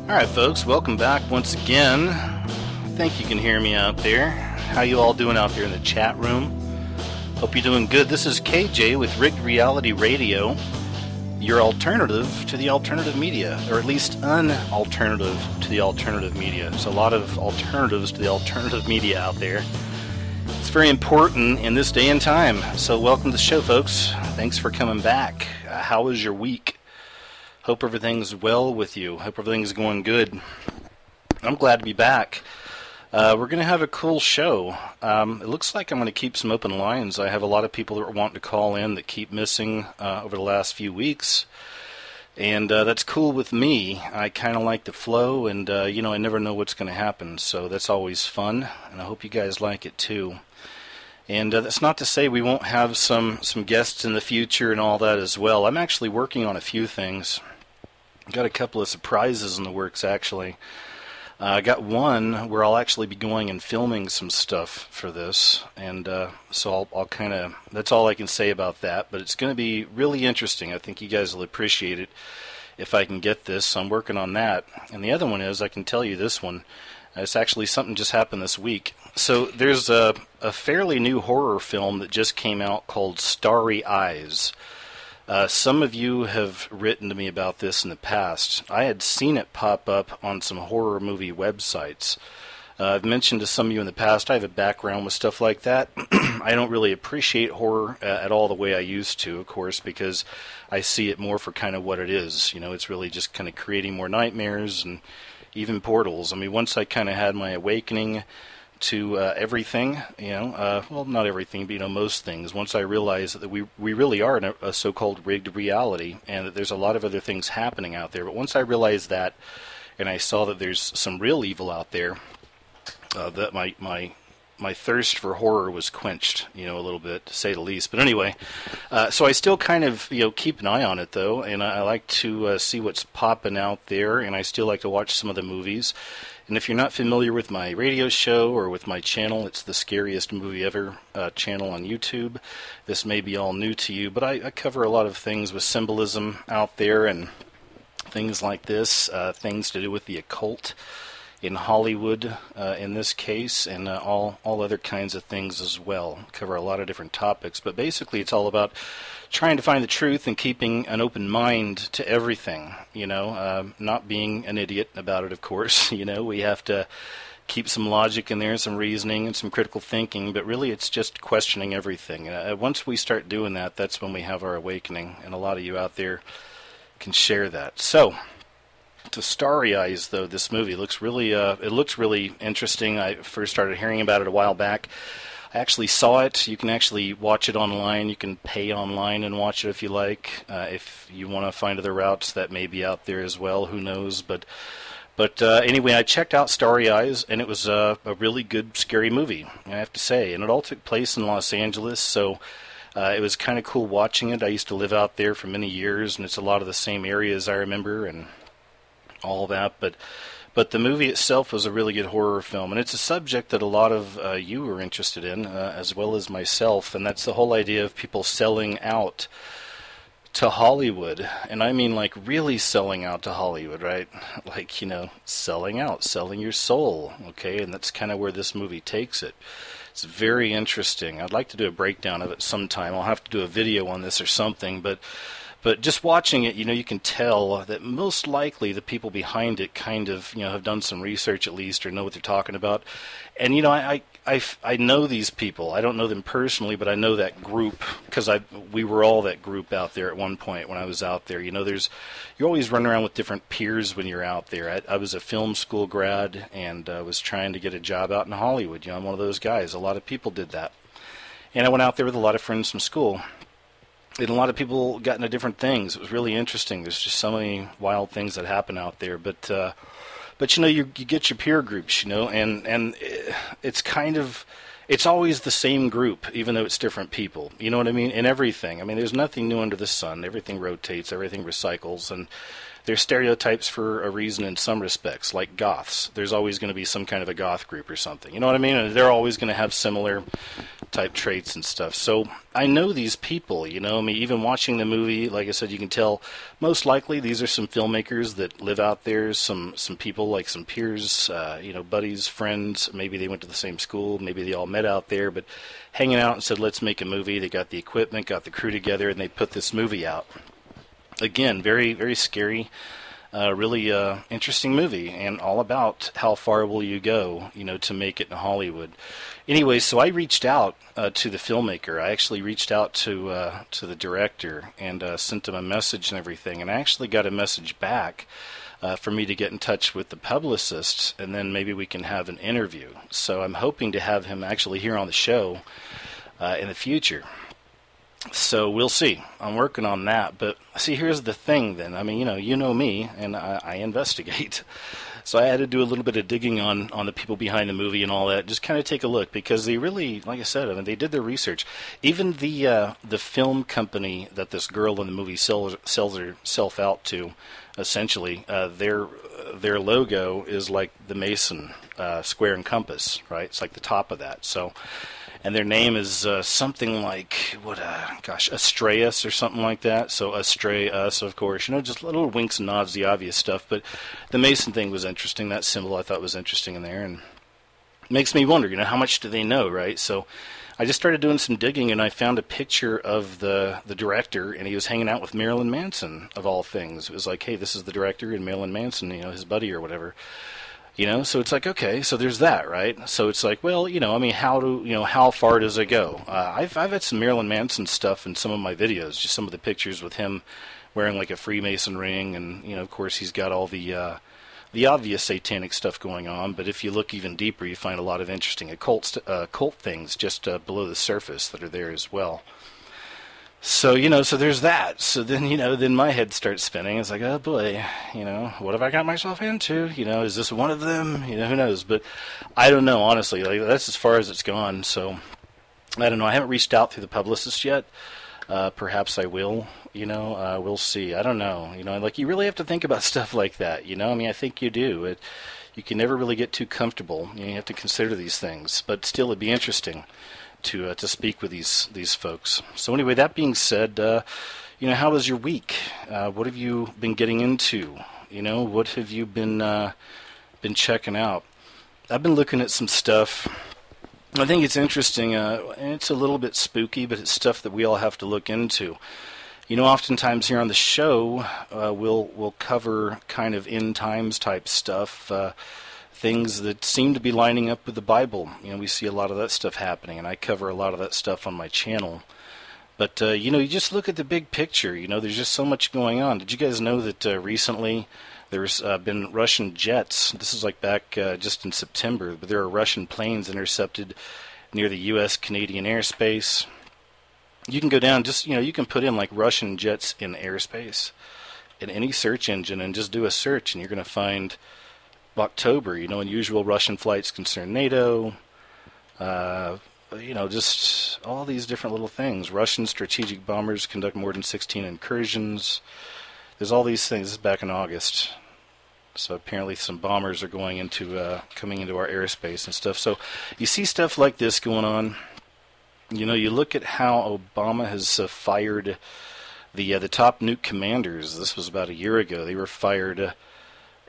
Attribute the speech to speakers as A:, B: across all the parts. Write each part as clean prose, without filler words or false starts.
A: Alright folks, welcome back once again. I think you can hear me out there. How you all doing out there in the chat room? Hope you're doing good. This is KJ with Rigged Reality Radio, your alternative to the alternative media, or at least an alternative to the alternative media. There's a lot of alternatives to the alternative media out there. It's very important in this day and time. So welcome to the show, folks. Thanks for coming back. How was your week? Hope everything's well with you. Hope everything's going good. I'm glad to be back. We're going to have a cool show. It looks like I'm going to keep some open lines. I have a lot of people that are wanting to call in that keep missing over the last few weeks. And that's cool with me. I kind of like the flow, and I never know what's going to happen. So that's always fun, and I hope you guys like it too. And that's not to say we won't have some guests in the future and all that as well. I'm actually working on a few things. Got a couple of surprises in the works, actually. I got one where I'll actually be going and filming some stuff for this, and so I'll kind of, that's all I can say about that, but it's going to be really interesting. I think you guys will appreciate it if I can get this, so I'm working on that. And the other one is, I can tell you this one, it's actually something just happened this week. So there's a fairly new horror film that just came out called Starry Eyes. Some of you have written to me about this in the past. I had seen it pop up on some horror movie websites. I've mentioned to some of you in the past, I have a background with stuff like that. I don't really appreciate horror at all the way I used to, of course, because I see it more for kind of what it is. It's really just kind of creating more nightmares and even portals. I mean, once I kind of had my awakening to everything, well, not everything, but most things. Once I realized that we really are in a so-called rigged reality, and that there's a lot of other things happening out there. But once I realized that, and I saw that there's some real evil out there, that my thirst for horror was quenched, a little bit, to say the least. But anyway, so I still kind of, keep an eye on it, though, and I like to see what's popping out there, and I still like to watch some of the movies. And if you're not familiar with my radio show or with my channel, it's the Scariest Movie Ever channel on YouTube. This may be all new to you, but I cover a lot of things with symbolism out there and things like this, things to do with the occult in Hollywood in this case, and all other kinds of things as well. Cover a lot of different topics, but basically it's all about trying to find the truth and keeping an open mind to everything, not being an idiot about it, of course. We have to keep some logic in there, some reasoning, and some critical thinking, but really it's just questioning everything. Once we start doing that, that's when we have our awakening, and a lot of you out there can share that. So, to Starry Eyes, though, this movie looks really, it looks really interesting. I first started hearing about it a while back. I actually saw it. You can actually watch it online. You can pay online and watch it if you like. If you want to find other routes, that may be out there as well. Who knows? But anyway, I checked out Starry Eyes, and it was a really good, scary movie, I have to say. And it all took place in Los Angeles, so it was kind of cool watching it. I used to live out there for many years, and it's a lot of the same areas I remember and all that. But the movie itself was a really good horror film, and it's a subject that a lot of you are interested in, as well as myself, and that's the whole idea of people selling out to Hollywood. And I mean, like, really selling out to Hollywood, right? Like, selling out, selling your soul, okay? And that's kind of where this movie takes it. It's very interesting. I'd like to do a breakdown of it sometime. I'll have to do a video on this or something, but just watching it, you can tell that most likely the people behind it kind of, have done some research at least, or know what they're talking about. And, I know these people. I don't know them personally, but I know that group, because we were all that group out there at one point when I was out there. You're always running around with different peers when you're out there. I was a film school grad, and was trying to get a job out in Hollywood. I'm one of those guys. A lot of people did that. And I went out there with a lot of friends from school. And a lot of people got into different things. It was really interesting. There's just so many wild things that happen out there. But you get your peer groups, and it's kind of, it's always the same group, even though it's different people. You know what I mean? In everything. I mean, there's nothing new under the sun. Everything rotates. Everything recycles. And they're stereotypes for a reason in some respects, like goths. There's always going to be some kind of a goth group or something. You know what I mean? And they're always going to have similar type traits and stuff. So I know these people, you know. I mean, even watching the movie, like I said, you can tell most likely these are some filmmakers that live out there, some people like some peers, buddies, friends. Maybe they went to the same school. Maybe they all met out there, but hanging out and said, let's make a movie. They got the equipment, got the crew together, and they put this movie out. Again, very, very scary, really interesting movie, and all about how far will you go, to make it in Hollywood. Anyway, so I reached out to the filmmaker. I actually reached out to the director and sent him a message and everything, and I actually got a message back for me to get in touch with the publicist, and then maybe we can have an interview. So I'm hoping to have him actually here on the show in the future. So we'll see. I'm working on that. But see, here's the thing then. I mean, you know me, and I investigate. So I had to do a little bit of digging on the people behind the movie and all that. Just kind of take a look, because they really, like I said, I mean, they did their research. Even the film company that this girl in the movie sells herself out to, essentially, their logo is like the Mason square and compass, right? It's like the top of that. So. And their name is something like, Astraeus or something like that. So Astray Us, of course. Just little winks and nods, the obvious stuff. But the Mason thing was interesting. That symbol I thought was interesting in there. And it makes me wonder, how much do they know, right? So I just started doing some digging, and I found a picture of the director, and he was hanging out with Marilyn Manson, of all things. It was like, hey, this is the director, and Marilyn Manson, his buddy or whatever. So it's like, okay, so there's that, right? So it's like, well, how far does it go? I've had some Marilyn Manson stuff in some of my videos, just some of the pictures with him wearing like a Freemason ring, and, of course, he's got all the obvious satanic stuff going on, but if you look even deeper, you find a lot of interesting occult things just below the surface that are there as well. So, so there's that. So then, then my head starts spinning. It's like, oh boy, what have I got myself into? Is this one of them? Who knows? But I don't know, honestly. Like, that's as far as it's gone. So I don't know. I haven't reached out through the publicist yet. Perhaps I will, we'll see. I don't know. You really have to think about stuff like that, I think you do. You can never really get too comfortable. You have to consider these things. But still, it'd be interesting to speak with these folks. So anyway, that being said, how was your week? What have you been getting into? What have you been checking out? I've been looking at some stuff. I think it's interesting. It's a little bit spooky, but it's stuff that we all have to look into. Oftentimes here on the show, we'll cover kind of end times type stuff. Things that seem to be lining up with the Bible. We see a lot of that stuff happening, and I cover a lot of that stuff on my channel. But, you just look at the big picture. There's just so much going on. Did you guys know that recently there's been Russian jets? This is like back just in September, but there are Russian planes intercepted near the U.S.-Canadian airspace. You can go down, you can put in like Russian jets in airspace in any search engine and just do a search, and you're going to find October, unusual Russian flights concern NATO, just all these different little things. Russian strategic bombers conduct more than 16 incursions. There's all these things. This is back in August. So apparently some bombers are coming into our airspace and stuff. So you see stuff like this going on. You look at how Obama has fired the top nuke commanders. This was about a year ago. They were fired.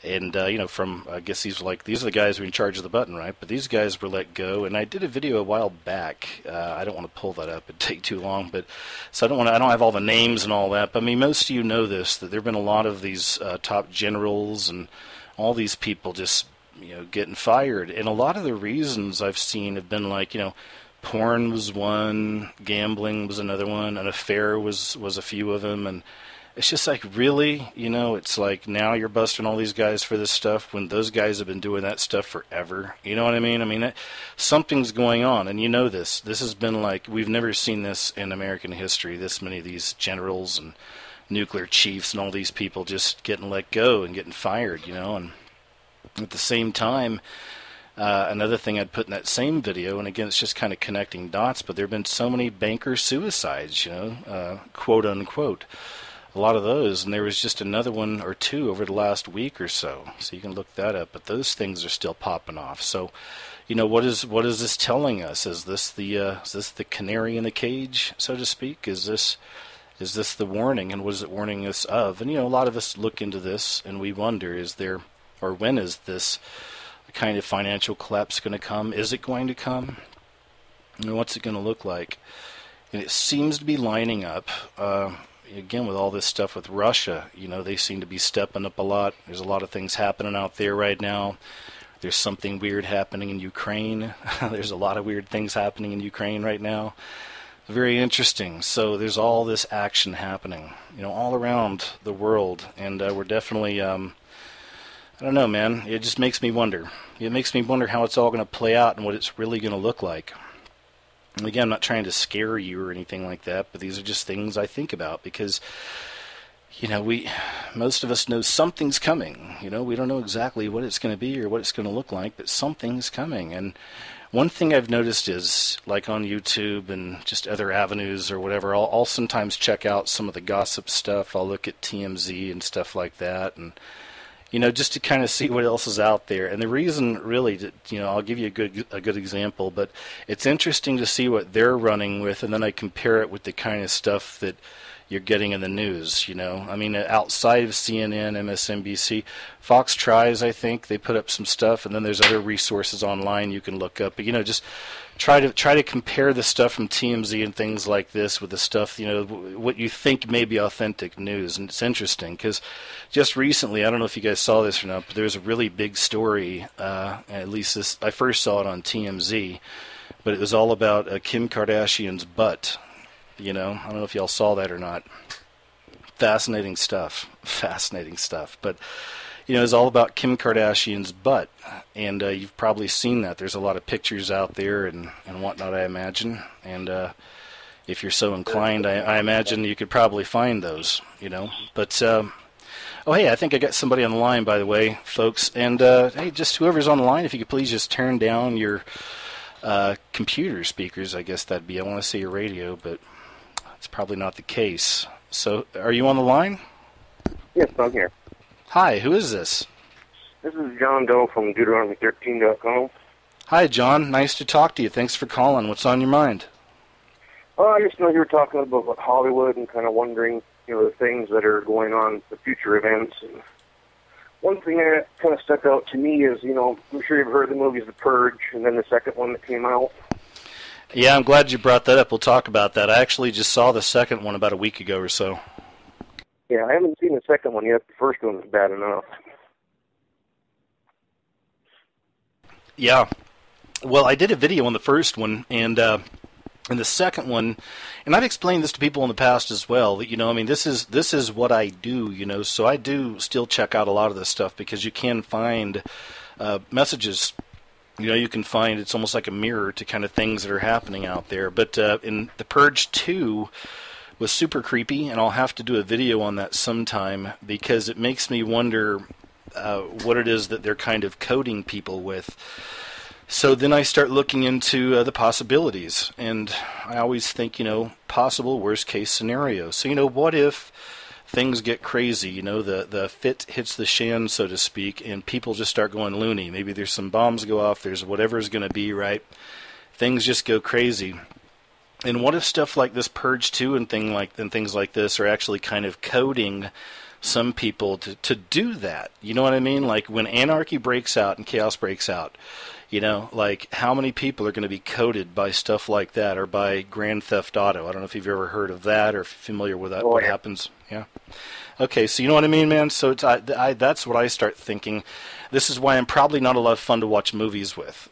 A: And, from, I guess these are the guys who are in charge of the button, right? But these guys were let go. And I did a video a while back. I don't want to pull that up. It'd take too long. But so I don't have all the names and all that. But, I mean, most of you know this, that there have been a lot of these top generals and all these people just, getting fired. And a lot of the reasons I've seen have been like, porn was one, gambling was another one, an affair was a few of them, and it's just like, really? It's like now you're busting all these guys for this stuff when those guys have been doing that stuff forever. You know what I mean? I mean, something's going on, and this. This has been like, we've never seen this in American history, this many of these generals and nuclear chiefs and all these people just getting let go and getting fired, and at the same time, another thing I'd put in that same video, and again, it's just kind of connecting dots, but there have been so many banker suicides, quote unquote. a lot of those, and there was just another one or two over the last week or so. So you can look that up. But those things are still popping off. So, what is this telling us? Is this the canary in the cage, so to speak? Is this the warning, and what is it warning us of? And a lot of us look into this and we wonder: when is this kind of financial collapse going to come? Is it going to come? What's it going to look like? And it seems to be lining up, again, with all this stuff with Russia. They seem to be stepping up a lot. There's a lot of things happening out there right now. There's something weird happening in Ukraine. There's a lot of weird things happening in Ukraine right now. Very interesting. So there's all this action happening, all around the world. And we're definitely... I don't know, man. It just makes me wonder. It makes me wonder how it's all going to play out and what it's really going to look like. And again, I'm not trying to scare you or anything like that, but these are just things I think about because, most of us know something's coming. We don't know exactly what it's going to be or what it's going to look like, but something's coming. And one thing I've noticed is, like on YouTube and just other avenues or whatever, I'll sometimes check out some of the gossip stuff. I'll look at TMZ and stuff like that, and just to kind of see what else is out there. And the reason really, I'll give you a good example, but it's interesting to see what they're running with, and then I compare it with the kind of stuff that you're getting in the news, outside of CNN, MSNBC, Fox tries, I think, they put up some stuff, and then there's other resources online you can look up. But, just try to compare the stuff from TMZ and things like this with the stuff, what you think may be authentic news. And it's interesting because just recently, I don't know if you guys saw this or not, but there was a really big story, at least I first saw it on TMZ, but it was all about Kim Kardashian's butt. I don't know if y'all saw that or not. Fascinating stuff. But, it's all about Kim Kardashian's butt. And you've probably seen that. There's a lot of pictures out there and whatnot, I imagine. And if you're so inclined, I imagine you could probably find those, But, hey, I think I got somebody on the line, by the way, folks. And, hey, just whoever's on the line, if you could please just turn down your computer speakers, I guess that'd be. I want to say your radio, but it's probably not the case. So, are you on the line?
B: Yes, I'm here.
A: Hi, who is this?
B: This is John Doe from Deuteronomy13.com.
A: Hi, John. Nice to talk to you. Thanks for calling. What's on your mind?
B: Oh, I just know you were talking about Hollywood and kind of wondering, the things that are going on, the future events. And one thing that kind of stuck out to me is, I'm sure you've heard the movies The Purge and then the second one that came out.
A: Yeah, I'm glad you brought that up. We'll talk about that. I actually just saw the second one about a week ago or so.
B: Yeah, I haven't seen the second one yet. The first one was bad enough.
A: Yeah. Well, I did a video on the first one, and the second one, and I've explained this to people in the past as well, that, this is what I do, so I do still check out a lot of this stuff because you can find messages. You can find it's almost like a mirror to kind of things that are happening out there. But in The Purge 2 was super creepy, and I'll have to do a video on that sometime because it makes me wonder what it is that they're kind of coding people with. So then I start looking into the possibilities, and I always think, possible worst-case scenario. So, what if things get crazy, the fit hits the shan, so to speak, and people just start going loony. Maybe there's some bombs go off, there's whatever's going to be, right? Things just go crazy. And what if stuff like this Purge 2 and things like this are actually kind of coding some people to do that? You know what I mean? Like when anarchy breaks out and chaos breaks out, like how many people are going to be coded by stuff like that or by Grand Theft Auto? I don't know if you've ever heard of that or if you're familiar with that, what happens. Yeah. Okay, so you know what I mean, man? So it's that's what I start thinking. This is why I'm probably not a lot of fun to watch movies with,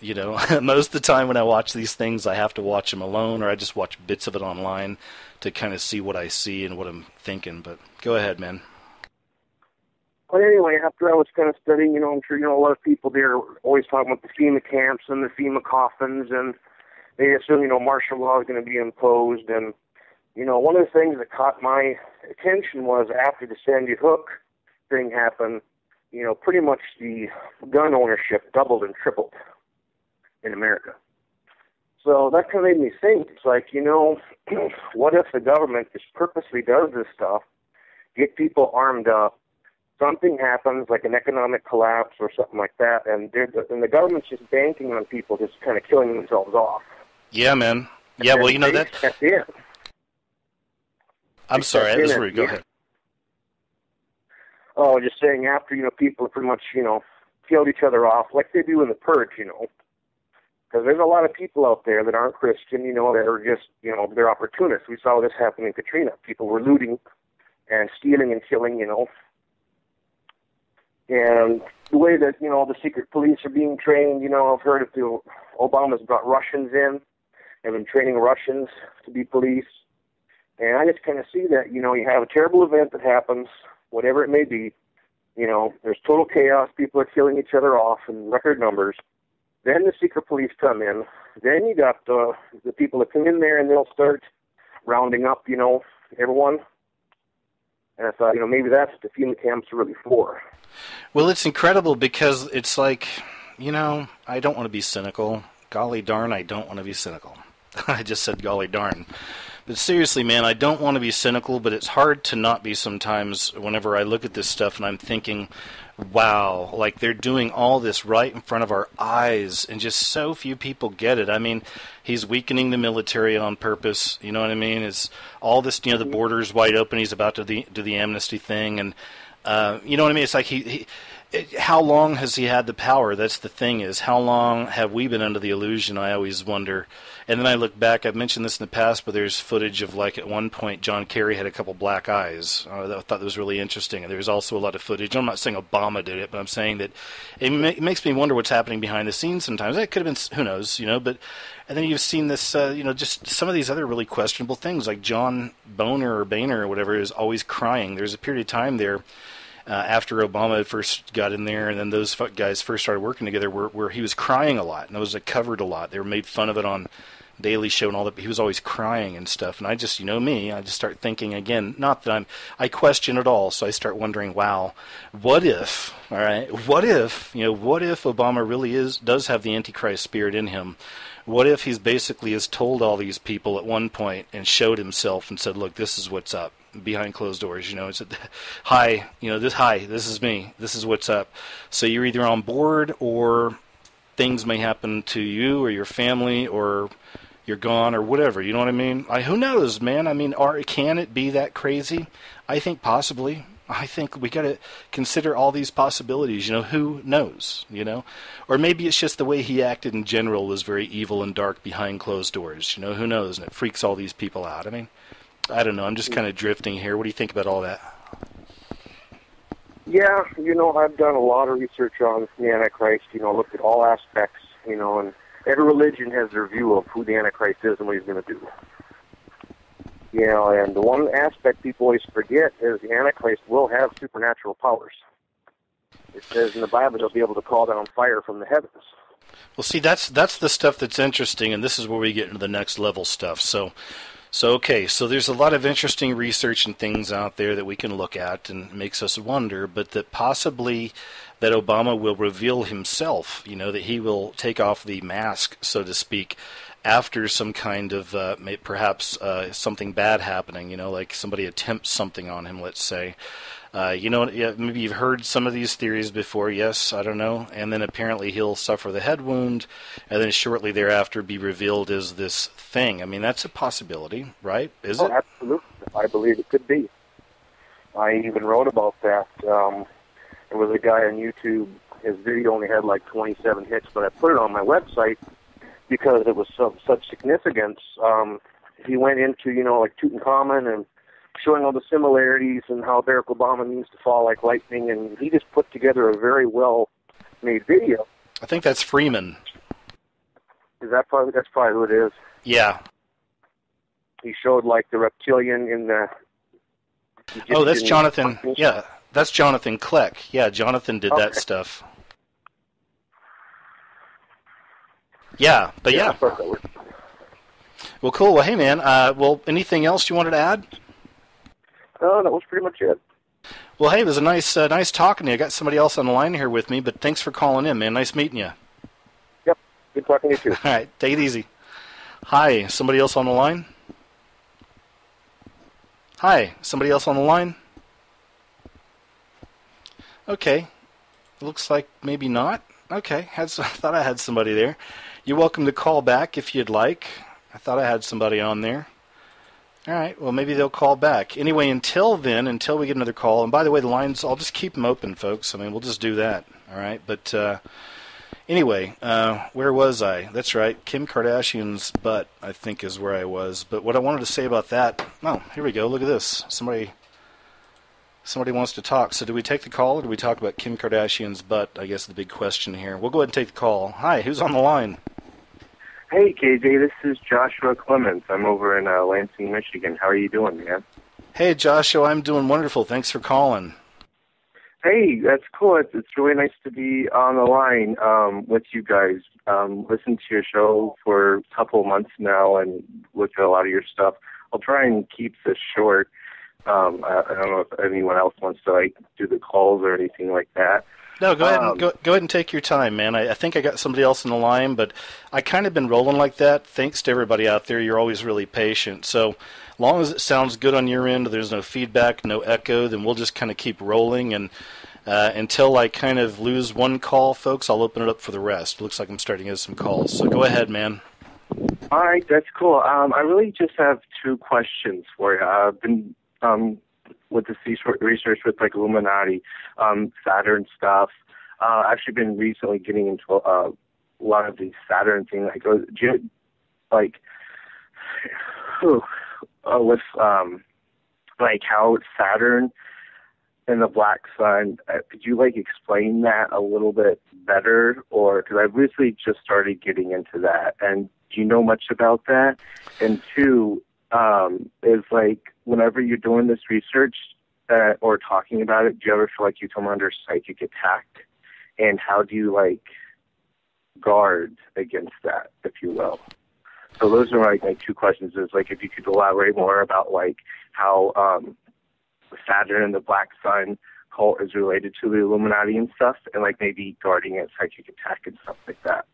A: Most of the time when I watch these things, I have to watch them alone or I just watch bits of it online to kind of see what I see and what I'm thinking. But go ahead, man.
B: But anyway, after I was kind of studying, I'm sure a lot of people there are always talking about the FEMA camps and the FEMA coffins, and they assume, martial law is going to be imposed. And, one of the things that caught my attention was after the Sandy Hook thing happened, pretty much the gun ownership doubled and tripled in America. So that kind of made me think, it's like, what if the government just purposely does this stuff, get people armed up. Something happens, like an economic collapse or something like that, and the government's just banking on people just kind of killing themselves off.
A: Yeah, man. Yeah, well, you know that.
B: That's it.
A: I'm sorry, I was rude. Go ahead.
B: Oh, just saying after, people pretty much, killed each other off like they do in the Purge, Because there's a lot of people out there that aren't Christian, that are just, they're opportunists. We saw this happen in Katrina. People were looting and stealing and killing, And the way that, the secret police are being trained, I've heard of Obama's brought Russians in and been training Russians to be police. And I just kind of see that, you have a terrible event that happens, whatever it may be, there's total chaos, people are killing each other off in record numbers. Then the secret police come in. Then you got the people that come in there and they'll start rounding up, everyone. And I thought, maybe that's what the FEMA camps are really for.
A: Well, it's incredible because it's like, I don't want to be cynical. Golly darn, I don't want to be cynical. I just said golly darn. But seriously, man, I don't want to be cynical, but it's hard to not be sometimes whenever I look at this stuff and I'm thinking, wow, like they're doing all this right in front of our eyes and just so few people get it. I mean, he's weakening the military on purpose, you know what I mean? It's all this, the border's wide open, he's about to do the amnesty thing, and you know what I mean? It's like how long has he had the power? That's the thing is, how long have we been under the illusion? I always wonder. And then I look back, I've mentioned this in the past, but there's footage of like at one point John Kerry had a couple black eyes. I thought that was really interesting. And there's also a lot of footage. I'm not saying Obama did it, but I'm saying that it makes me wonder what's happening behind the scenes sometimes. It could have been, who knows, but and then you've seen this, just some of these other really questionable things like John Boehner or whatever is always crying. There's a period of time there after Obama first got in there, and then those guys first started working together, where he was crying a lot, and it was covered a lot. They were made fun of it on Daily Show and all that. But he was always crying and stuff, and I just, me, I just start thinking again. Not that I question it all, so I start wondering, wow, what if? All right, what if Obama really does have the Antichrist spirit in him? What if he's basically has told all these people at one point and showed himself and said, look, this is what's up behind closed doors, it's hi, this is me, this is what's up. So you're either on board or things may happen to you or your family or you're gone or whatever, you know what I mean? Who knows, man? I mean, can it be that crazy? I think possibly. I think we got to consider all these possibilities, who knows, Or maybe it's just the way he acted in general was very evil and dark behind closed doors, who knows? And it freaks all these people out. I mean, I don't know, I'm just kind of drifting here. What do you think about all that?
B: Yeah, I've done a lot of research on the Antichrist, looked at all aspects, and every religion has their view of who the Antichrist is and what he's going to do. And the one aspect people always forget is the Antichrist will have supernatural powers. It says in the Bible they'll be able to call down fire from the heavens.
A: Well, see, that's the stuff that's interesting, and this is where we get into the next level stuff. So there's a lot of interesting research and things out there that we can look at and makes us wonder, but that possibly that Obama will reveal himself, that he will take off the mask, so to speak, after some kind of perhaps something bad happening, like somebody attempts something on him, let's say. Maybe you've heard some of these theories before, yes, I don't know. And then apparently he'll suffer the head wound, and then shortly thereafter be revealed as this thing. I mean, that's a possibility, right? Is it?
B: Absolutely. I believe it could be. I even wrote about that. There was a guy on YouTube, his video only had like 27 hits, but I put it on my website because it was such significance. He went into, like Tutankhamun and showing all the similarities and how Barack Obama means to fall like lightning, and he just put together a very well-made video.
A: I think that's Freeman.
B: That's probably who it is.
A: Yeah.
B: He showed like the reptilian in the Egyptian.
A: Oh, that's Jonathan. Yeah, that's Jonathan Kleck. Yeah, Jonathan did that stuff. Yeah, but yeah. Well, cool. Well, hey, man. Anything else you wanted to add?
B: That was pretty much it.
A: Well, hey, it was a nice talking to you. I got somebody else on the line here with me, but thanks for calling in, man. Nice meeting you.
B: Yep, good talking to you, too.
A: All right, take it easy. Hi, somebody else on the line? Hi, somebody else on the line? Okay. Looks like maybe not. Okay. Thought I had somebody there. You're welcome to call back if you'd like. I thought I had somebody on there. All right. Well, maybe they'll call back. Anyway, until then, until we get another call, and by the way, the lines, I'll just keep them open, folks. I mean, we'll just do that. All right. But anyway, where was I? That's right. Kim Kardashian's butt, I think, is where I was. But what I wanted to say about that, oh, here we go. Look at this. Somebody wants to talk. So do we take the call or do we talk about Kim Kardashian's butt? I guess the big question here. We'll go ahead and take the call. Hi, who's on the line?
C: Hey, KJ, this is Joshua Clemens. I'm over in Lansing, Michigan. How are you doing, man?
A: Hey, Joshua, I'm doing wonderful. Thanks for calling.
C: Hey, that's cool. It's really nice to be on the line with you guys. Listened to your show for a couple of months now and looked at a lot of your stuff. I'll try and keep this short. I don't know if anyone else wants to like do the calls or anything like that.
A: No, go ahead and go ahead and take your time, man. I think I got somebody else on the line, but I kind of been rolling like that. Thanks to everybody out there. You're always really patient. So as long as it sounds good on your end, there's no feedback, no echo, then we'll just kind of keep rolling. And until I kind of lose one call, folks, I'll open it up for the rest. Looks like I'm starting to get some calls. So go ahead, man.
C: All right, that's cool. I really just have two questions for you. I've been with the research with like Illuminati, Saturn stuff. Actually been recently getting into a lot of these Saturn things, with like how Saturn and the black sun. Could you like explain that a little bit better, or because I recently just started getting into that, and do you know much about that? And two, is like whenever you're doing this research or talking about it, do you ever feel like you come under psychic attack? And how do you like guard against that, if you will? So those are like my two questions. Is like if you could elaborate more about like how Saturn and the Black Sun cult is related to the Illuminati and stuff, and like maybe guarding against psychic attack and stuff like that.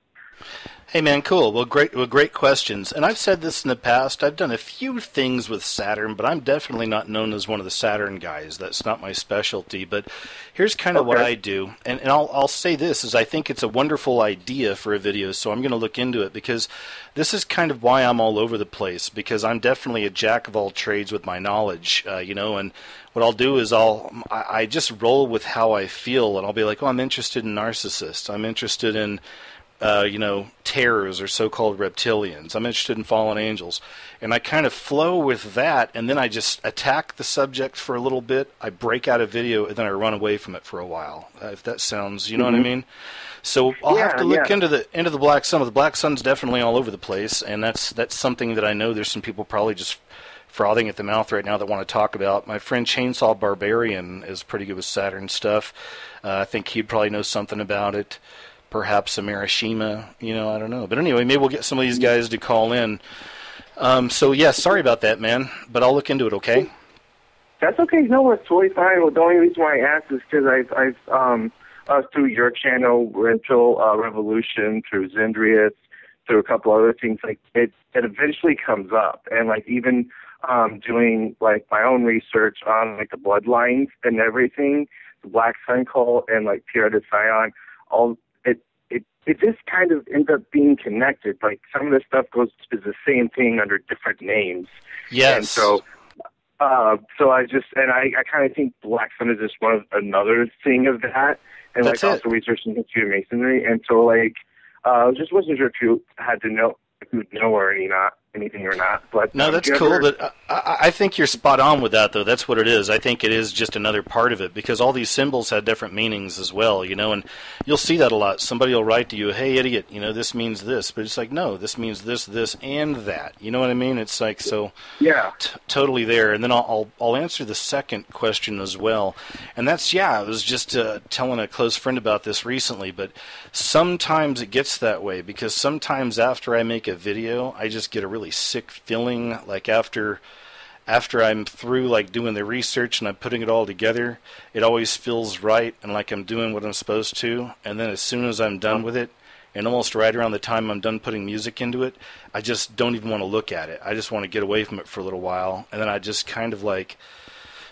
A: Hey, man, cool. Well, great questions. And I've said this in the past. I've done a few things with Saturn, but I'm definitely not known as one of the Saturn guys. That's not my specialty. But here's kind of what I do. And I'll say this, is I think it's a wonderful idea for a video, so I'm going to look into it, because this is kind of why I'm all over the place, because I'm definitely a jack of all trades with my knowledge, and what I'll do is I just roll with how I feel, and I'll be like, oh, I'm interested in narcissists. I'm interested in terrors or so-called reptilians. I'm interested in fallen angels. And I kind of flow with that, and then I just attack the subject for a little bit. I break out a video, and then I run away from it for a while. If that sounds, you know what I mean? So I'll have to look into the Black Sun. The Black Sun's definitely all over the place, and that's something that I know there's some people probably just frothing at the mouth right now that want to talk about. My friend Chainsaw Barbarian is pretty good with Saturn stuff. I think he'd probably know something about it. Perhaps a Marishima, I don't know. But anyway, maybe we'll get some of these guys to call in. So, yeah, sorry about that, man. But I'll look into it, okay?
C: That's okay. No, it's totally fine. Well, the only reason why I asked is because I've through your channel, Rental Revolution, through Zendrius, through a couple other things, like it eventually comes up. And, like, even doing, like, my own research on, like, the bloodlines and everything, the Black Sun cult and, like, Pierre de Sion, it just kind of ends up being connected. Like some of this stuff goes to the same thing under different names.
A: Yes.
C: And so I kind of think Black Sun is just another thing of that. And
A: That's
C: like also researching history of Masonry. And so like, I just wasn't sure if you had to know, if you would know or anything or not. But
A: no, that's cool. But I think you're spot on with that, though. That's what it is. I think it is just another part of it, because all these symbols have different meanings as well, and you'll see that a lot. Somebody will write to you, "Hey, idiot, this means this," but it's like, no, this means this, and that. You know what I mean? It's like, so
C: yeah,
A: totally there. And then I'll answer the second question as well, and that's I was just telling a close friend about this recently, but sometimes it gets that way, because sometimes after I make a video, I just get a really sick feeling, like after I'm through like doing the research and I'm putting it all together, it always feels right and like I'm doing what I'm supposed to, and then as soon as I'm done with it, and almost right around the time I'm done putting music into it, I just don't even want to look at it. I just want to get away from it for a little while, and then I just kind of like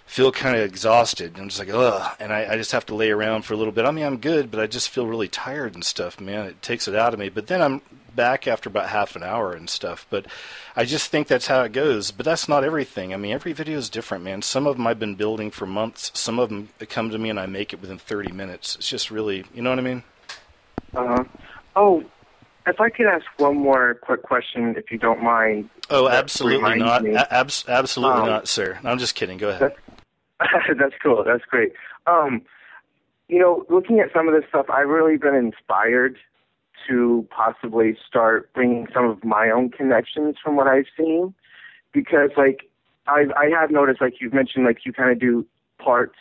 A: feel kind of exhausted. I'm just like, ugh, and I just have to lay around for a little bit. I mean, I'm good, but I just feel really tired and stuff, man. It takes it out of me. But then I'm back after about half an hour and stuff. But I just think that's how it goes. But that's not everything. I mean, every video is different, man. Some of them I've been building for months. Some of them come to me and I make it within 30 minutes. It's just really, you know what I mean?
C: Oh, if I could ask one more quick question, if you don't mind.
A: Oh, absolutely not. Absolutely not, sir. I'm just kidding. Go ahead.
C: That's cool. That's great. You know, looking at some of this stuff, I've really been inspired to possibly start bringing some of my own connections from what I've seen, because, like, I have noticed, like you've mentioned, like you kind of do parts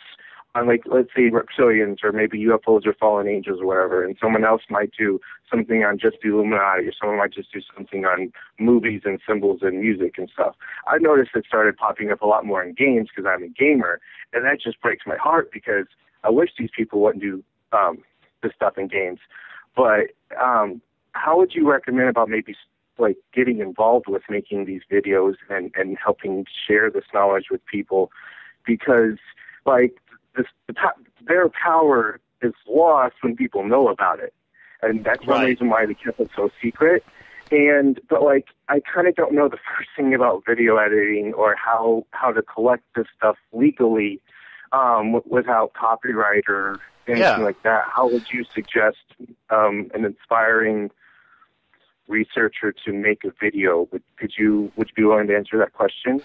C: on, like, let's say reptilians or maybe UFOs or fallen angels or whatever, and someone else might do something on just the Illuminati, or someone might just do something on movies and symbols and music and stuff. I've noticed it started popping up a lot more in games because I'm a gamer, and that just breaks my heart because I wish these people wouldn't do this stuff in games. But how would you recommend about maybe like getting involved with making these videos and helping share this knowledge with people? Because like their power is lost when people know about it, and that's one reason why they kept it so secret. But like I kind of don't know the first thing about video editing or how to collect this stuff legally without copyright or anything like that. How would you suggest an inspiring researcher to make a video? Would you be willing to answer that question?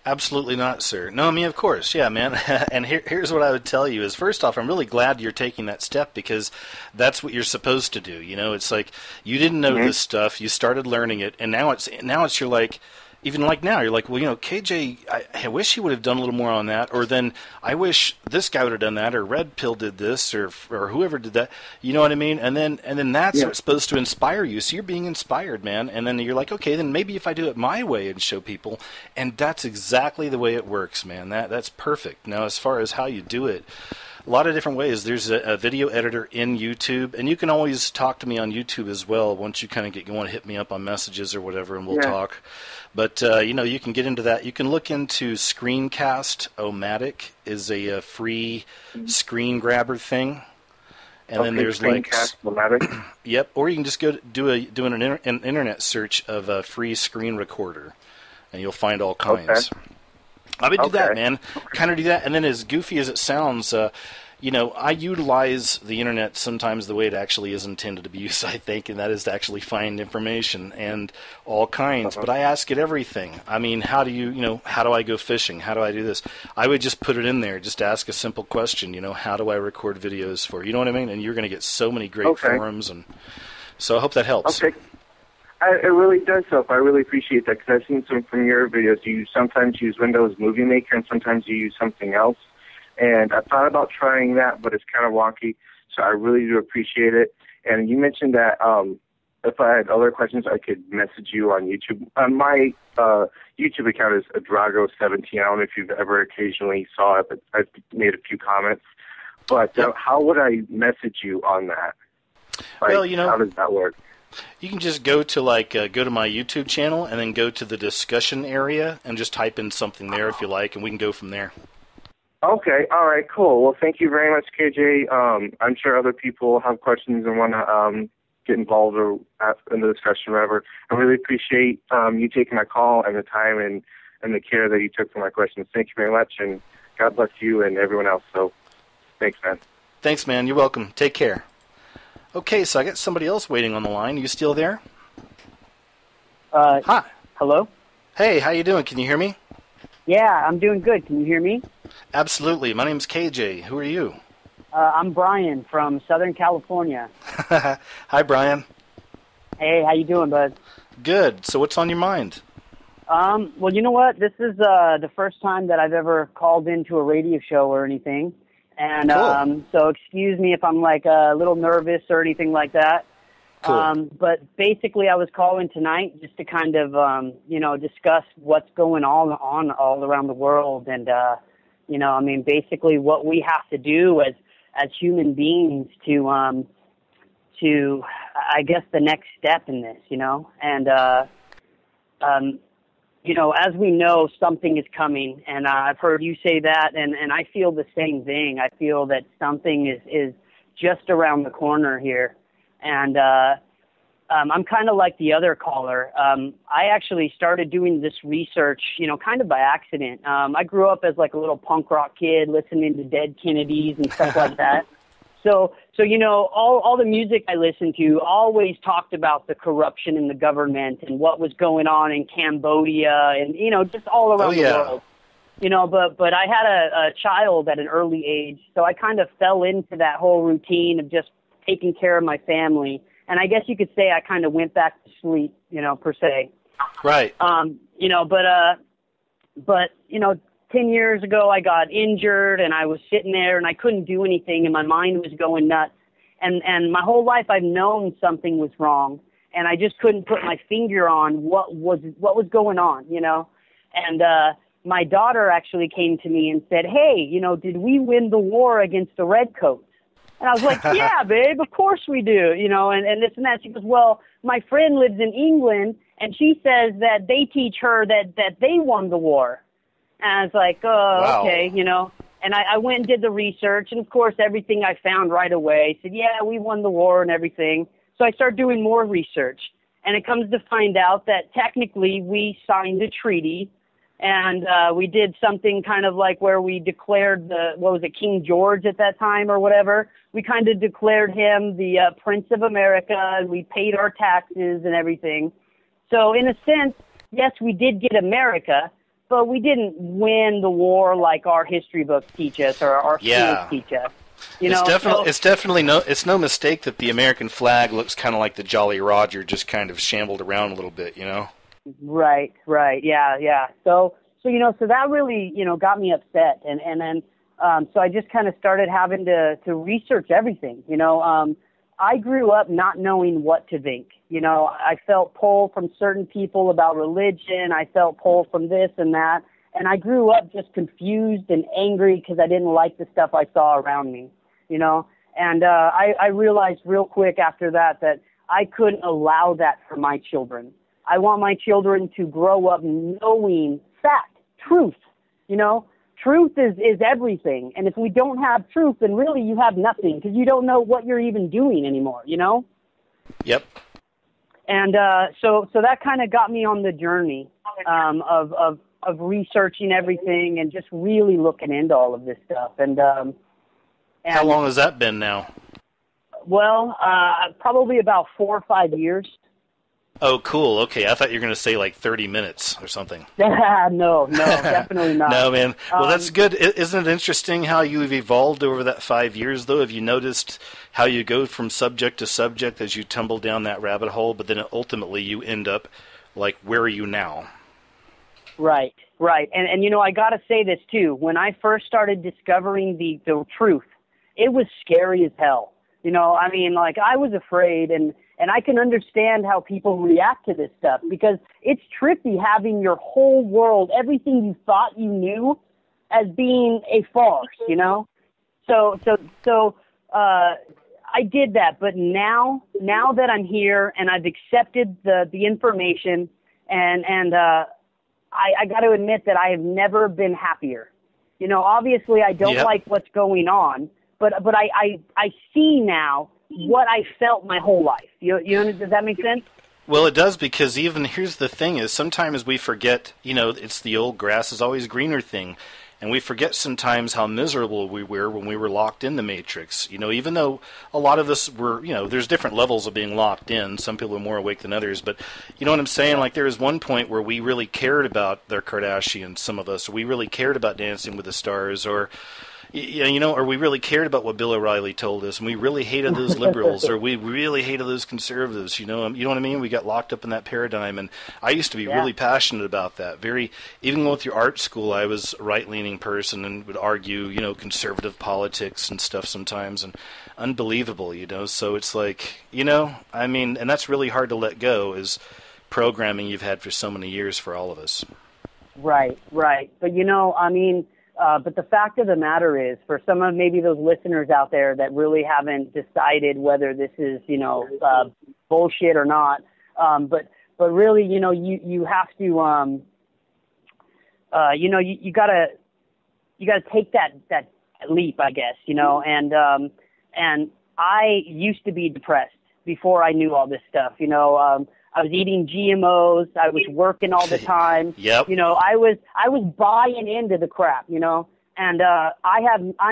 A: Absolutely not, sir. No, I mean, of course, yeah, man. And here's what I would tell you is, first off, I'm really glad you're taking that step because that's what you're supposed to do. You know, it's like you didn't know this stuff, you started learning it, and now it's you're like, even like now, you're like, well, you know, KJ, I wish he would have done a little more on that, or then I wish this guy would have done that, or Red Pill did this, or whoever did that. You know what I mean? And then that's what's supposed to inspire you. So you're being inspired, man. And then you're like, okay, then maybe if I do it my way and show people, and that's exactly the way it works, man. That's perfect. Now, as far as how you do it, a lot of different ways. There's a video editor in YouTube, and you can always talk to me on YouTube as well. Once you kind of get going, hit me up on messages or whatever, and we'll talk. But, you know, you can get into that. You can look into Screencast-O-Matic is a free screen grabber thing. And then there's like... Yep, or you can just go do an internet search of a free screen recorder, and you'll find all kinds. Okay. I would do that, man. Kind of do that. And then as goofy as it sounds, you know, I utilize the internet sometimes the way it actually is intended to be used, I think, and that is to actually find information and all kinds. But I ask it everything. I mean, how do I go fishing? How do I do this? I would just put it in there, just ask a simple question, you know, how do I record videos for? You know what I mean? And you're going to get so many great forums. And so I hope that helps.
C: Okay. It really does help. I really appreciate that because I've seen some from your videos. You sometimes use Windows Movie Maker and sometimes you use something else. And I thought about trying that, but it's kind of wonky. So I really do appreciate it. And you mentioned that if I had other questions, I could message you on YouTube. My YouTube account is Adrago17. I don't know if you've ever occasionally saw it, but I've made a few comments. But how would I message you on that? Like, well, you know, how does that work?
A: You can just go to go to my YouTube channel and then go to the discussion area and just type in something there if you like, and we can go from there.
C: Okay, all right, cool. Well, thank you very much, KJ. I'm sure other people have questions and want to get involved or ask in the discussion or whatever. I really appreciate you taking my call and the time and the care that you took for my questions. Thank you very much, and God bless you and everyone else. So thanks, man.
A: Thanks, man. You're welcome. Take care. Okay, so I got somebody else waiting on the line. Are you still there? Hi.
D: Hello?
A: Hey, how you doing? Can you hear me?
D: Yeah, I'm doing good. Can you hear me?
A: Absolutely. My name's KJ. Who are you?
D: I'm Brian from Southern California.
A: Hi, Brian.
D: Hey, how you doing, bud?
A: Good. So what's on your mind?
D: Well, you know what? This is the first time that I've ever called into a radio show or anything. And cool. So excuse me if I'm like a little nervous or anything like that.
A: Cool.
D: But basically I was calling tonight just to kind of, discuss what's going on all around the world. And, I mean, basically what we have to do as human beings to, I guess, the next step in this, you know. And as we know, something is coming, and I've heard you say that, and I feel the same thing. I feel that something is just around the corner here, and I'm kind of like the other caller. I actually started doing this research, kind of by accident. I grew up as like a little punk rock kid listening to Dead Kennedys and stuff like that. So all the music I listened to always talked about the corruption in the government and what was going on in Cambodia and, just all around the world. But I had a child at an early age, so I kind of fell into that whole routine of just taking care of my family. And I guess you could say I kind of went back to sleep, per se.
A: Right.
D: But 10 years ago, I got injured, and I was sitting there, and I couldn't do anything, and my mind was going nuts. And my whole life, I've known something was wrong, and I just couldn't put my finger on what was going on, And my daughter actually came to me and said, "Hey, did we win the war against the Redcoats?" And I was like, "Yeah, babe, of course we do," and this and that. She goes, "Well, my friend lives in England, and she says that they teach her that they won the war." And I was like, "Oh, wow. Okay, And I went and did the research, and of course, everything I found right away said, "Yeah, we won the war and everything." So I started doing more research, and it comes to find out that technically we signed a treaty, and we did something kind of like where we declared King George at that time or whatever. We kind of declared him the Prince of America, and we paid our taxes and everything. So in a sense, yes, we did get America, but we didn't win the war like our history books teach us or our schools teach us. It's
A: no mistake that the American flag looks kind of like the Jolly Roger, just kind of shambled around a little bit,
D: Right, yeah. So that really, got me upset, and then so I just kind of started having to research everything. I grew up not knowing what to think. I felt pull from certain people about religion. I felt pull from this and that, and I grew up just confused and angry because I didn't like the stuff I saw around me. And I realized real quick after that I couldn't allow that for my children. I want my children to grow up knowing fact, truth. Truth is everything. And if we don't have truth, then really you have nothing because you don't know what you're even doing anymore,
A: Yep.
D: And so that kind of got me on the journey of researching everything and just really looking into all of this stuff. And
A: how long has that been now?
D: Well, probably about 4 or 5 years.
A: Oh, cool. Okay, I thought you were going to say like 30 minutes or something.
D: No, definitely not.
A: No, man. Well, that's good. Isn't it interesting how you've evolved over that 5 years, though? Have you noticed how you go from subject to subject as you tumble down that rabbit hole, but then ultimately you end up, like, where are you now?
D: Right. And I got to say this, too. When I first started discovering the truth, it was scary as hell. I was afraid, and I can understand how people react to this stuff because it's trippy having your whole world, everything you thought you knew, as being a farce, So I did that, but now that I'm here and I've accepted the information, and I got to admit that I have never been happier. Obviously I don't like what's going on, but I see now what I felt my whole life. Does that make sense?
A: Well, it does, because even here's the thing is sometimes we forget, it's the old grass is always greener thing. And we forget sometimes how miserable we were when we were locked in the Matrix. Even though a lot of us were, there's different levels of being locked in. Some people are more awake than others. But you know what I'm saying? Like there was one point where we really cared about their Kardashians, some of us. We really cared about Dancing with the Stars, or we really cared about what Bill O'Reilly told us, and we really hated those liberals, or we really hated those conservatives. You know what I mean? We got locked up in that paradigm, and I used to be really passionate about that. Even with your art school, I was a right-leaning person and would argue, conservative politics and stuff sometimes, and unbelievable, So it's like, and that's really hard to let go, is programming you've had for so many years for all of us.
D: Right. But but the fact of the matter is, for some of maybe those listeners out there that really haven't decided whether this is, bullshit or not, but really, you have to, you gotta take that leap, I guess, and I used to be depressed before I knew all this stuff. I was eating GMOs. I was working all the time.
A: Yep.
D: I was buying into the crap, and I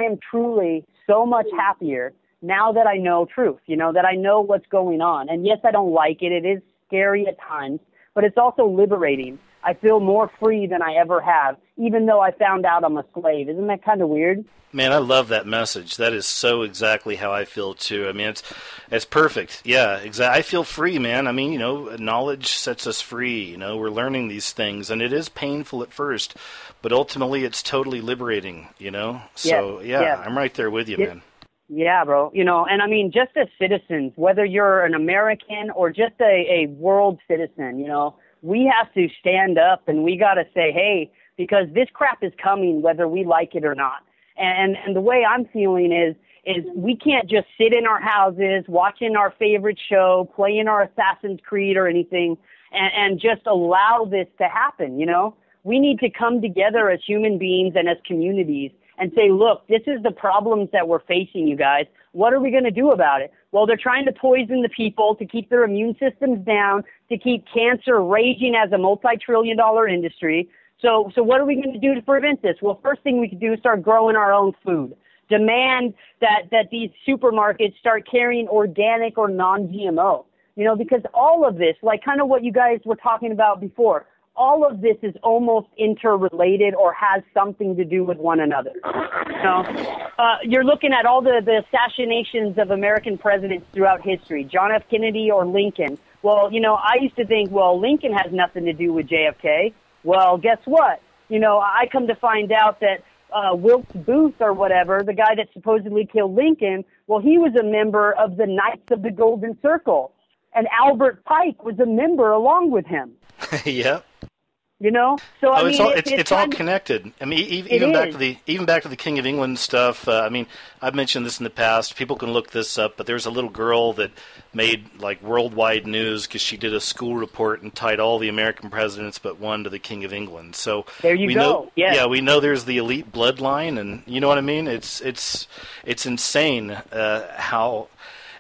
D: am truly so much happier now that I know truth, that I know what's going on. And yes, I don't like it. It is scary at times, but it's also liberating. I feel more free than I ever have, even though I found out I'm a slave. Isn't that kind of weird?
A: Man, I love that message. That is so exactly how I feel too. I mean, it's perfect. Yeah, exactly. I feel free, man. I mean, knowledge sets us free. We're learning these things, and it is painful at first, but ultimately it's totally liberating. So yeah, I'm right there with you, man.
D: Yeah, bro. And I mean, just as citizens, whether you're an American or just a world citizen, we have to stand up and we got to say, hey, because this crap is coming whether we like it or not. And the way I'm feeling is we can't just sit in our houses watching our favorite show, playing our Assassin's Creed or anything, and just allow this to happen, We need to come together as human beings and as communities and say, look, this is the problems that we're facing, you guys. What are we going to do about it? Well, they're trying to poison the people to keep their immune systems down, to keep cancer raging as a multi-trillion-dollar industry. So what are we going to do to prevent this? Well, first thing we could do is start growing our own food. Demand that these supermarkets start carrying organic or non-GMO. Because all of this, like kind of what you guys were talking about before, all of this is almost interrelated or has something to do with one another. You're looking at all the assassinations of American presidents throughout history, John F. Kennedy or Lincoln. Well, I used to think, Lincoln has nothing to do with JFK. Well, guess what? I come to find out that Wilkes Booth or whatever, the guy that supposedly killed Lincoln, well, he was a member of the Knights of the Golden Circle. And Albert Pike was a member along with him.
A: Yep.
D: So I mean,
A: it's all connected. I mean, even back to the King of England stuff. I mean, I've mentioned this in the past. People can look this up. But there's a little girl that made like worldwide news because she did a school report and tied all the American presidents but one to the King of England. So
D: there you go.
A: Yeah, we know there's the elite bloodline, and you know what I mean. It's insane how.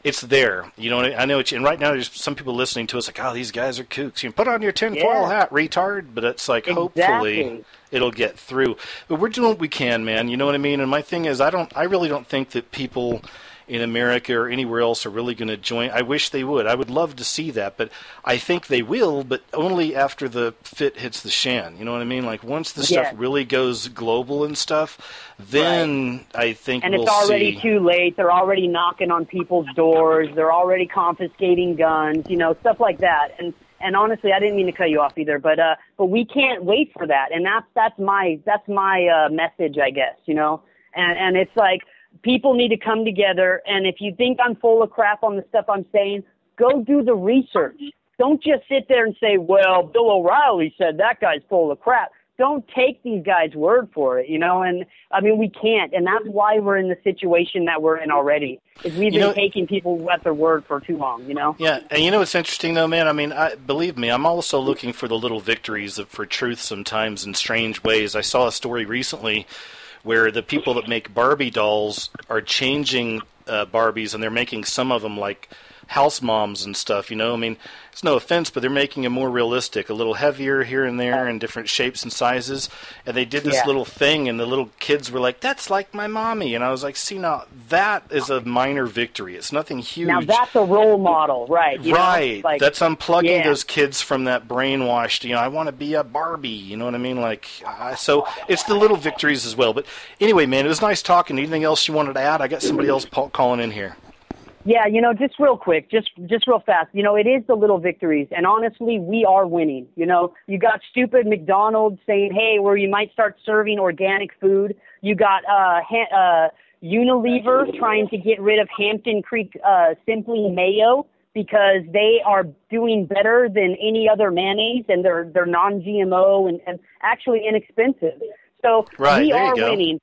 A: It's there, I know. And right now, there's some people listening to us like, "Oh, these guys are kooks." Put on your tinfoil hat, retard. But it's like, hopefully, it'll get through. But we're doing what we can, man. You know what I mean? And my thing is, I really don't think that people in America or anywhere else are really going to join. I wish they would. I would love to see that, but I think they will, but only after the fit hits the shan. You know what I mean? Like once the stuff really goes global and stuff, then I think we'll see. And it's already
D: too late. They're already knocking on people's doors. They're already confiscating guns, stuff like that. And honestly, I didn't mean to cut you off either, but we can't wait for that. And that's my message, I guess, and it's like, people need to come together, and if you think I'm full of crap on the stuff I'm saying, go do the research. Don't just sit there and say, well, Bill O'Reilly said that guy's full of crap. Don't take these guys' word for it, and I mean, we can't, and that's why we're in the situation that we're in already, is we've been taking people at their word for too long,
A: Yeah, and what's interesting, though, man? I mean, believe me, I'm also looking for the little victories for truth sometimes in strange ways. I saw a story recently where the people that make Barbie dolls are changing Barbies, and they're making some of them like house moms and stuff, I mean, it's no offense, but they're making them more realistic, a little heavier here and there in different shapes and sizes. And they did this little thing, and the little kids were like, that's like my mommy. And I was like, see, now that is a minor victory. It's nothing huge.
D: Now that's a role model, right?
A: Right. That's unplugging those kids from that brainwashed, I want to be a Barbie, you know what I mean? Like, so it's the little victories as well. But anyway, man, it was nice talking. Anything else you wanted to add? I got somebody else calling in here.
D: Yeah, just real quick, just real fast. It is the little victories, and honestly, we are winning. You got stupid McDonald's saying, hey, where you might start serving organic food. You got Unilever trying to get rid of Hampton Creek Simply Mayo because they are doing better than any other mayonnaise, and they're non-GMO and actually inexpensive. So we are winning.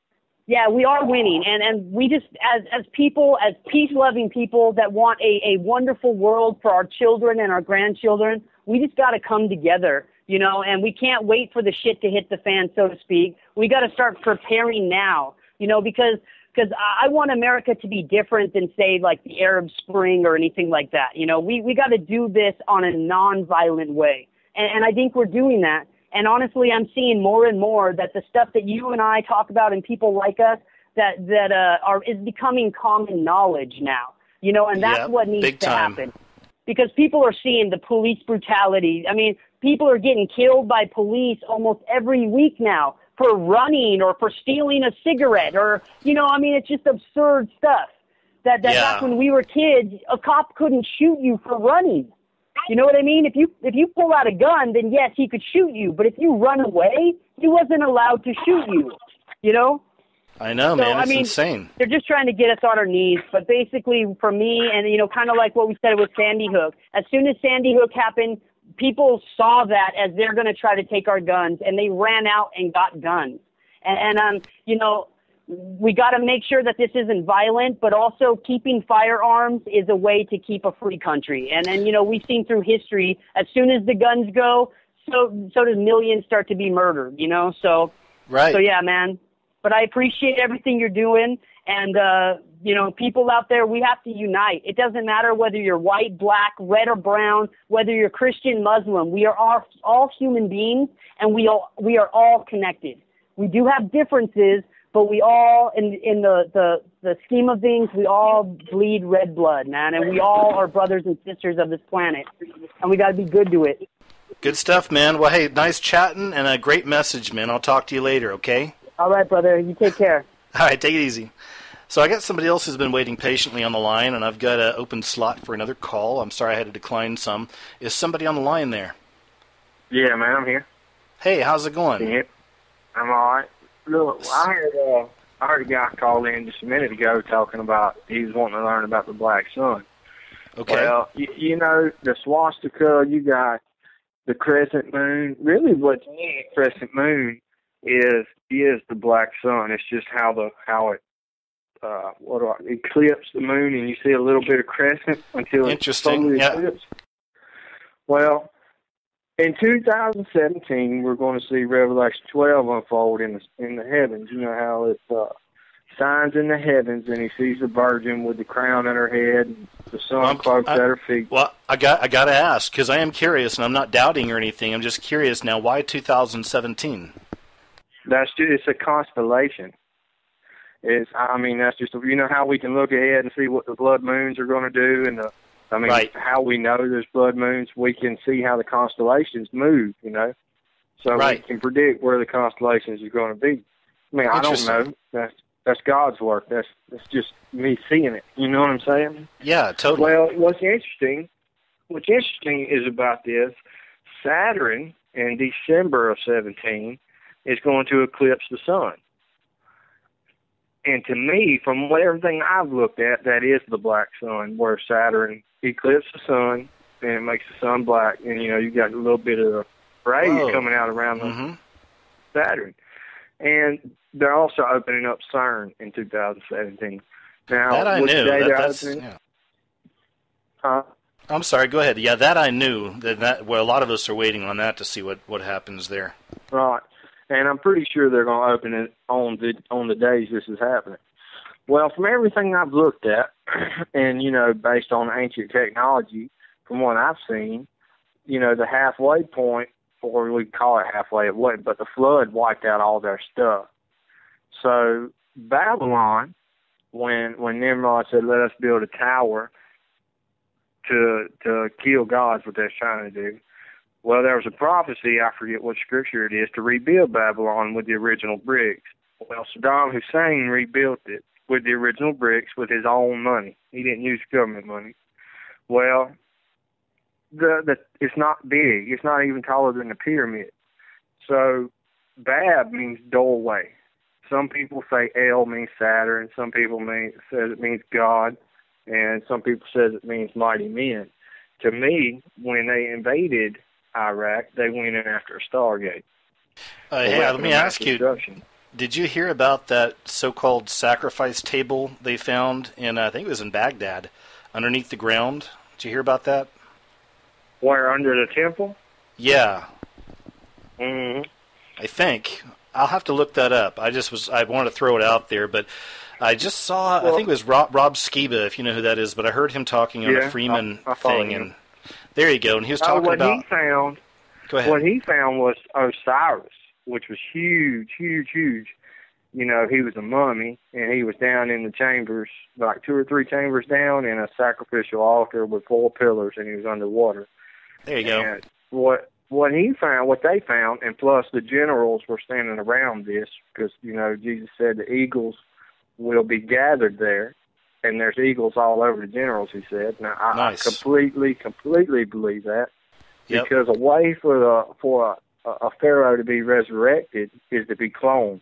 D: Yeah, we are winning, and we just, as people, as peace-loving people that want a wonderful world for our children and our grandchildren, we just got to come together you know, and we can't wait for the shit to hit the fan, so to speak. We got to start preparing now, you know, because I want America to be different than, say, like the Arab Spring or anything like that. You know, we got to do this on a non-violent way. And I think we're doing that. And honestly, I'm seeing more and more that the stuff that you and I talk about and people like us is becoming common knowledge now. You know, and that's what needs to happen. Because people are seeing the police brutality. I mean, people are getting killed by police almost every week now for running or for stealing a cigarette or, you know, I mean, it's just absurd stuff. That back when we were kids, a cop couldn't shoot you for running. You know what I mean? If you pull out a gun, then yes, he could shoot you. But if you run away, he wasn't allowed to shoot you. You know?
A: I know, man. It's insane.
D: They're just trying to get us on our knees. But basically, for me, and, you know, kind of like what we said with Sandy Hook, as soon as Sandy Hook happened, people saw that as they're going to try to take our guns, and they ran out and got guns. And you know, we got to make sure that this isn't violent, but also keeping firearms is a way to keep a free country. And then, you know, we've seen through history, as soon as the guns go, so does millions start to be murdered, you know? So,
A: right.
D: So yeah, man. But I appreciate everything you're doing. And, you know, people out there, we have to unite. It doesn't matter whether you're white, black, red, or brown, whether you're Christian, Muslim. We are all human beings, and we are all connected. We do have differences, but we all, in the scheme of things, we all bleed red blood, man. And we all are brothers and sisters of this planet. And we got to be good to it.
A: Good stuff, man. Well, hey, nice chatting and a great message, man. I'll talk to you later, okay?
D: All right, brother. You take care.
A: All right, take it easy. So I got somebody else who's been waiting patiently on the line, and I've got an open slot for another call. I'm sorry I had to decline some. Is somebody on the line there?
E: Yeah, man, I'm here.
A: Hey, how's it going?
E: Yeah, I'm all right. Look, I heard a guy call in just a minute ago talking about he was wanting to learn about the black sun.
A: Okay.
E: Well, you know, the swastika, you got the crescent moon. Really what's in the crescent moon is the black sun. It's just how it eclipse the moon, and you see a little bit of crescent until it's totally eclipsed. Well, in 2017, we're going to see Revelation 12 unfold in the heavens. You know how it's signs in the heavens, and he sees the virgin with the crown on her head, and the sun cloaks at her feet.
A: Well, I got to ask, because I am curious, and I'm not doubting or anything. I'm just curious now. Why 2017?
E: It's a constellation. That's just, you know how we can look ahead and see what the blood moons are going to do, and how we know there's blood moons. We can see how the constellations move, you know, so we can predict where the constellations are going to be. I mean, I don't know. That's God's work. That's just me seeing it. You know what I'm saying?
A: Yeah, totally.
E: Well, what's interesting is about this, Saturn in December of 17 is going to eclipse the sun. And to me, from everything I've looked at, that is the black sun, where Saturn eclipses the sun, and it makes the sun black. And, you know, you got a little bit of rays coming out around the Saturn. And they're also opening up CERN in 2017. Now,
A: that I knew. I'm sorry, go ahead. Yeah, that I knew. Well, a lot of us are waiting on that to see what happens there.
E: Right. And I'm pretty sure they're going to open it on the days this is happening. Well, from everything I've looked at, and, you know, based on ancient technology, from what I've seen, you know, the halfway point, or we call it halfway point, but the flood wiped out all their stuff. So Babylon, when Nimrod said, let us build a tower to kill God, is what they're trying to do. Well, there was a prophecy, I forget what scripture it is, to rebuild Babylon with the original bricks. Well, Saddam Hussein rebuilt it with the original bricks with his own money. He didn't use government money. Well, it's not big. It's not even taller than the pyramid. So Bab means doorway. Some people say El means Saturn. Some people says it means God. And some people says it means mighty men. To me, when they invaded Iraq, they went in after a Stargate.
A: Let me ask you, did you hear about that so-called sacrifice table they found in, I think it was in Baghdad, underneath the ground? Did you hear about that?
E: Where, under the temple?
A: Yeah.
B: Mm-hmm.
A: I think. I'll have to look that up. I wanted to throw it out there, but I just saw, I think it was Rob Skiba, if you know who that is, but I heard him talking on the Freeman thing, and there you go, and he was talking about... Go ahead.
E: What he found was Osiris, which was huge, huge, huge. You know, he was a mummy, and he was down in the chambers, like 2 or 3 chambers down, in a sacrificial altar with 4 pillars, and he was underwater.
A: There you go.
E: And what they found, and plus the generals were standing around this, because, you know, Jesus said the eagles will be gathered there, and there's eagles all over the generals, he said. Now, I completely believe that, because a way for a pharaoh to be resurrected is to be cloned.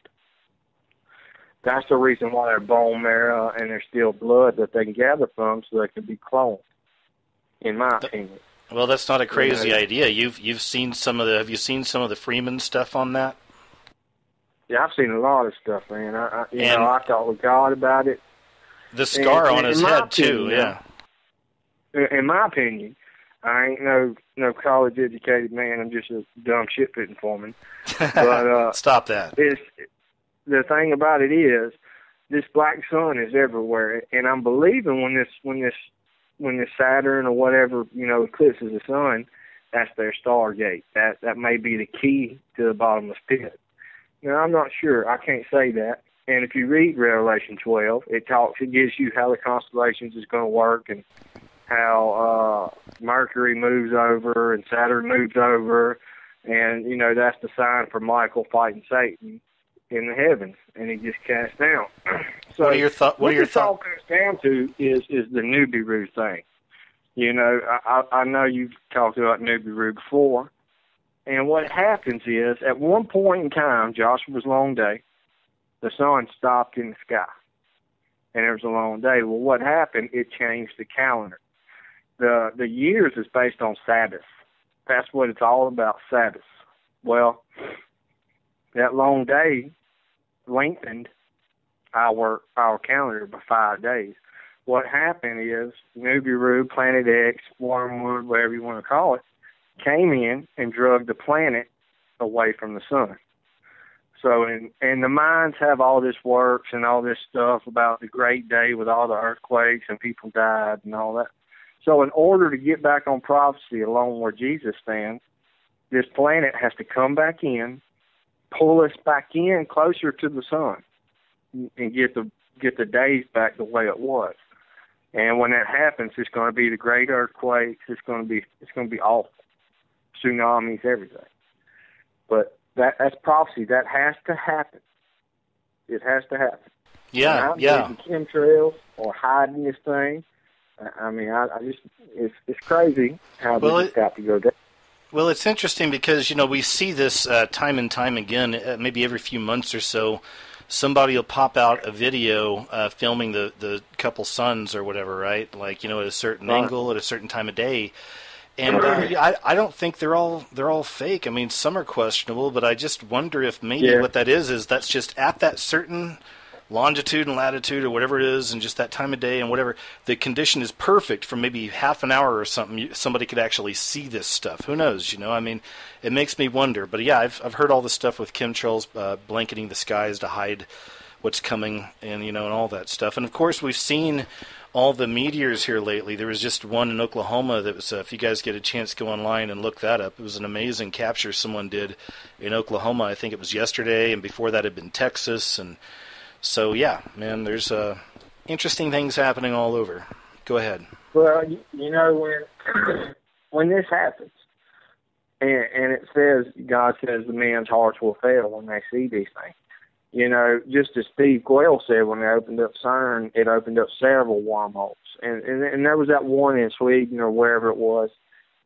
E: That's the reason why they're bone marrow and there's still blood that they can gather from, so they can be cloned, in my opinion.
A: Well, that's not a crazy idea. You've seen some of the. Have you seen some of the Freeman stuff on that?
E: Yeah, I've seen a lot of stuff, man. I talked with God about it.
A: The scar on his head too. Yeah.
E: In my opinion, I ain't no college educated man. I'm just a dumb shit pitting foreman. But
A: stop that.
E: The thing about it is, this black sun is everywhere, and I'm believing when this Saturn or whatever, you know, eclipses the sun, that's their Stargate. That may be the key to the bottomless pit. Now, I'm not sure. I can't say that. And if you read Revelation 12, it gives you how the constellations is going to work, and how Mercury moves over and Saturn moves over, and, you know, that's the sign for Michael fighting Satan in the heavens, and he just cast down. So
A: what are your thoughts?
E: What this all comes down to is the Nibiru thing. You know, I know you've talked about Nibiru before, and what happens is, at one point in time, Joshua's long day, the sun stopped in the sky, and it was a long day. Well, what happened? It changed the calendar. The years is based on Sabbath. That's what it's all about, Sabbath. Well, that long day lengthened our calendar by 5 days. What happened is Nibiru, Planet X, Wormwood, whatever you want to call it, came in and drug the planet away from the sun. So, and the minds have all this works and all this stuff about the great day with all the earthquakes and people died and all that. So in order to get back on prophecy along where Jesus stands, this planet has to come back in, pull us back in closer to the sun, and get the days back the way it was. And when that happens, it's going to be the great earthquakes. It's going to be awful, tsunamis, everything. But that's prophecy. That has to happen. It has to happen.
A: Yeah, yeah.
E: Chemtrails or hiding this thing. I mean, I just it's crazy how this got to go down.
A: Well, it's interesting because, you know, we see this time and time again, maybe every few months or so. Somebody will pop out a video filming the couple suns or whatever, right? Like, you know, at a certain angle at a certain time of day. And I don't think they're all fake. I mean, some are questionable, but I just wonder if maybe what that is that's just at that certain longitude and latitude or whatever it is, and just that time of day and whatever, the condition is perfect for maybe half an hour or something. Somebody could actually see this stuff. Who knows? You know, I mean, it makes me wonder. But yeah, I've heard all this stuff with chemtrails blanketing the skies to hide what's coming, and, you know, and all that stuff. And of course, we've seen all the meteors here lately. There was just one in Oklahoma that was, if you guys get a chance, go online and look that up. It was an amazing capture someone did in Oklahoma. I think it was yesterday, and before that had been Texas. And so, yeah, man, there's interesting things happening all over. Go ahead.
E: Well, you know, when this happens, and it says, God says the men's hearts will fail when they see these things. You know, just as Steve Quayle said, when they opened up CERN, it opened up several wormholes. And there was that one in Sweden or wherever it was,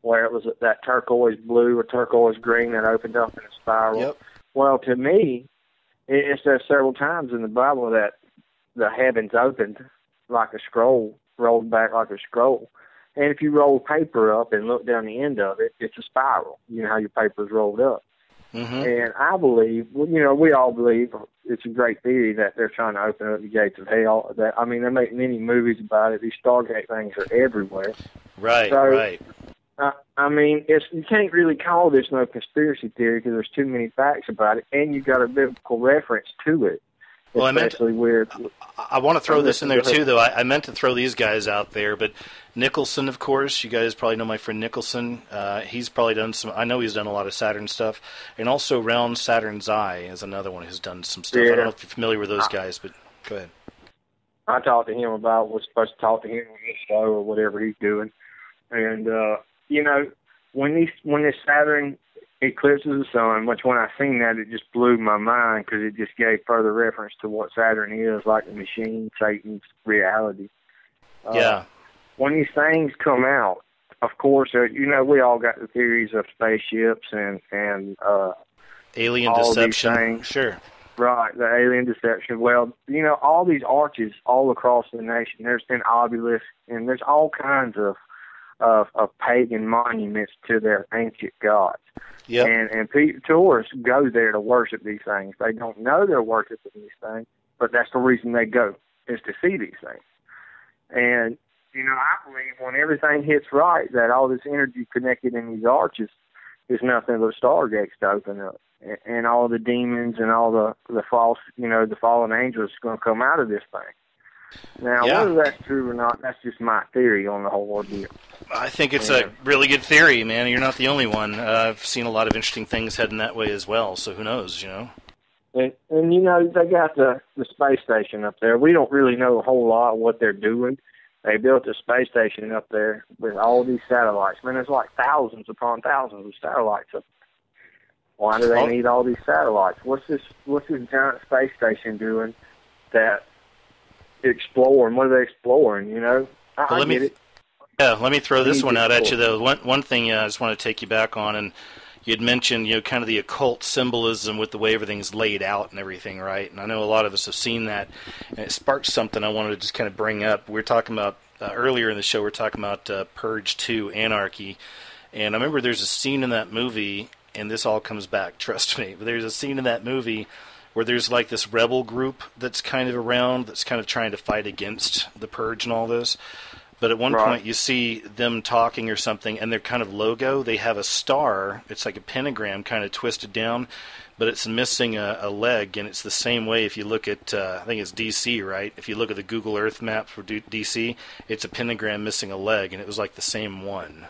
E: where it was that turquoise blue or turquoise green that opened up in a spiral.
A: Yep.
E: Well, to me, it says several times in the Bible that the heavens opened like a scroll, rolled back like a scroll. And if you roll paper up and look down the end of it, it's a spiral. You know how your paper's rolled up. Mm-hmm. And I believe, well, you know, we all believe, it's a great theory that they're trying to open up the gates of hell. That, I mean, they're making many movies about it. These Stargate things are everywhere.
A: Right, right.
E: I mean, you can't really call this no conspiracy theory because there's too many facts about it, and you got a biblical reference to it.
A: Well, I want to throw this in there too, though. I meant to throw these guys out there, but Nicholson, of course, you guys probably know my friend Nicholson. He's probably done some. I know he's done a lot of Saturn stuff, and also Round Saturn's Eye is another one who's done some stuff. Yeah. I don't know if you're familiar with those guys, but go ahead.
E: I talked to him about what's supposed to talk to him on his show or whatever he's doing, and you know, when this Saturn eclipses the sun, which when I seen that, it just blew my mind because it just gave further reference to what Saturn is, like the machine, Satan's reality.
A: Yeah.
E: When these things come out, of course, you know, we all got the theories of spaceships and
A: alien deception. Sure.
E: Right, the alien deception. Well, you know, all these arches all across the nation, there's been obelisks, and there's all kinds of pagan monuments to their ancient gods.
A: Yep.
E: And tourists go there to worship these things. They don't know they're worshiping these things, but that's the reason they go, is to see these things. And, you know, I believe when everything hits right, that all this energy connected in these arches is nothing but stargates to open up. And all the demons and all the false, you know, the fallen angels are going to come out of this thing. Now, whether that's true or not, that's just my theory on the whole ordeal.
A: I think it's a really good theory, man. You're not the only one. I've seen a lot of interesting things heading that way as well, so who knows, you know?
E: And you know, they got the space station up there. We don't really know a whole lot of what they're doing. They built a space station up there with all these satellites. Man, there's like thousands upon thousands of satellites up there. Why do they need all these satellites? What's this giant space station doing that exploring? What are they exploring, you know? I get it.
A: Yeah, let me throw this one out at you, though. One thing I just want to take you back on, and you had mentioned, you know, kind of the occult symbolism with the way everything's laid out and everything, right? And I know a lot of us have seen that, and it sparked something I wanted to just kind of bring up. We were talking about, earlier in the show, we were talking about Purge 2, Anarchy, and I remember there's a scene in that movie, and this all comes back, trust me, but there's a scene in that movie where there's like this rebel group that's kind of around, that's kind of trying to fight against the Purge and all this. But at one point you see them talking or something, and their kind of logo, they have a star. It's like a pentagram kind of twisted down, but it's missing a leg, and it's the same way if you look at, I think it's DC, right? If you look at the Google Earth map for DC, it's a pentagram missing a leg, and it was like the same one.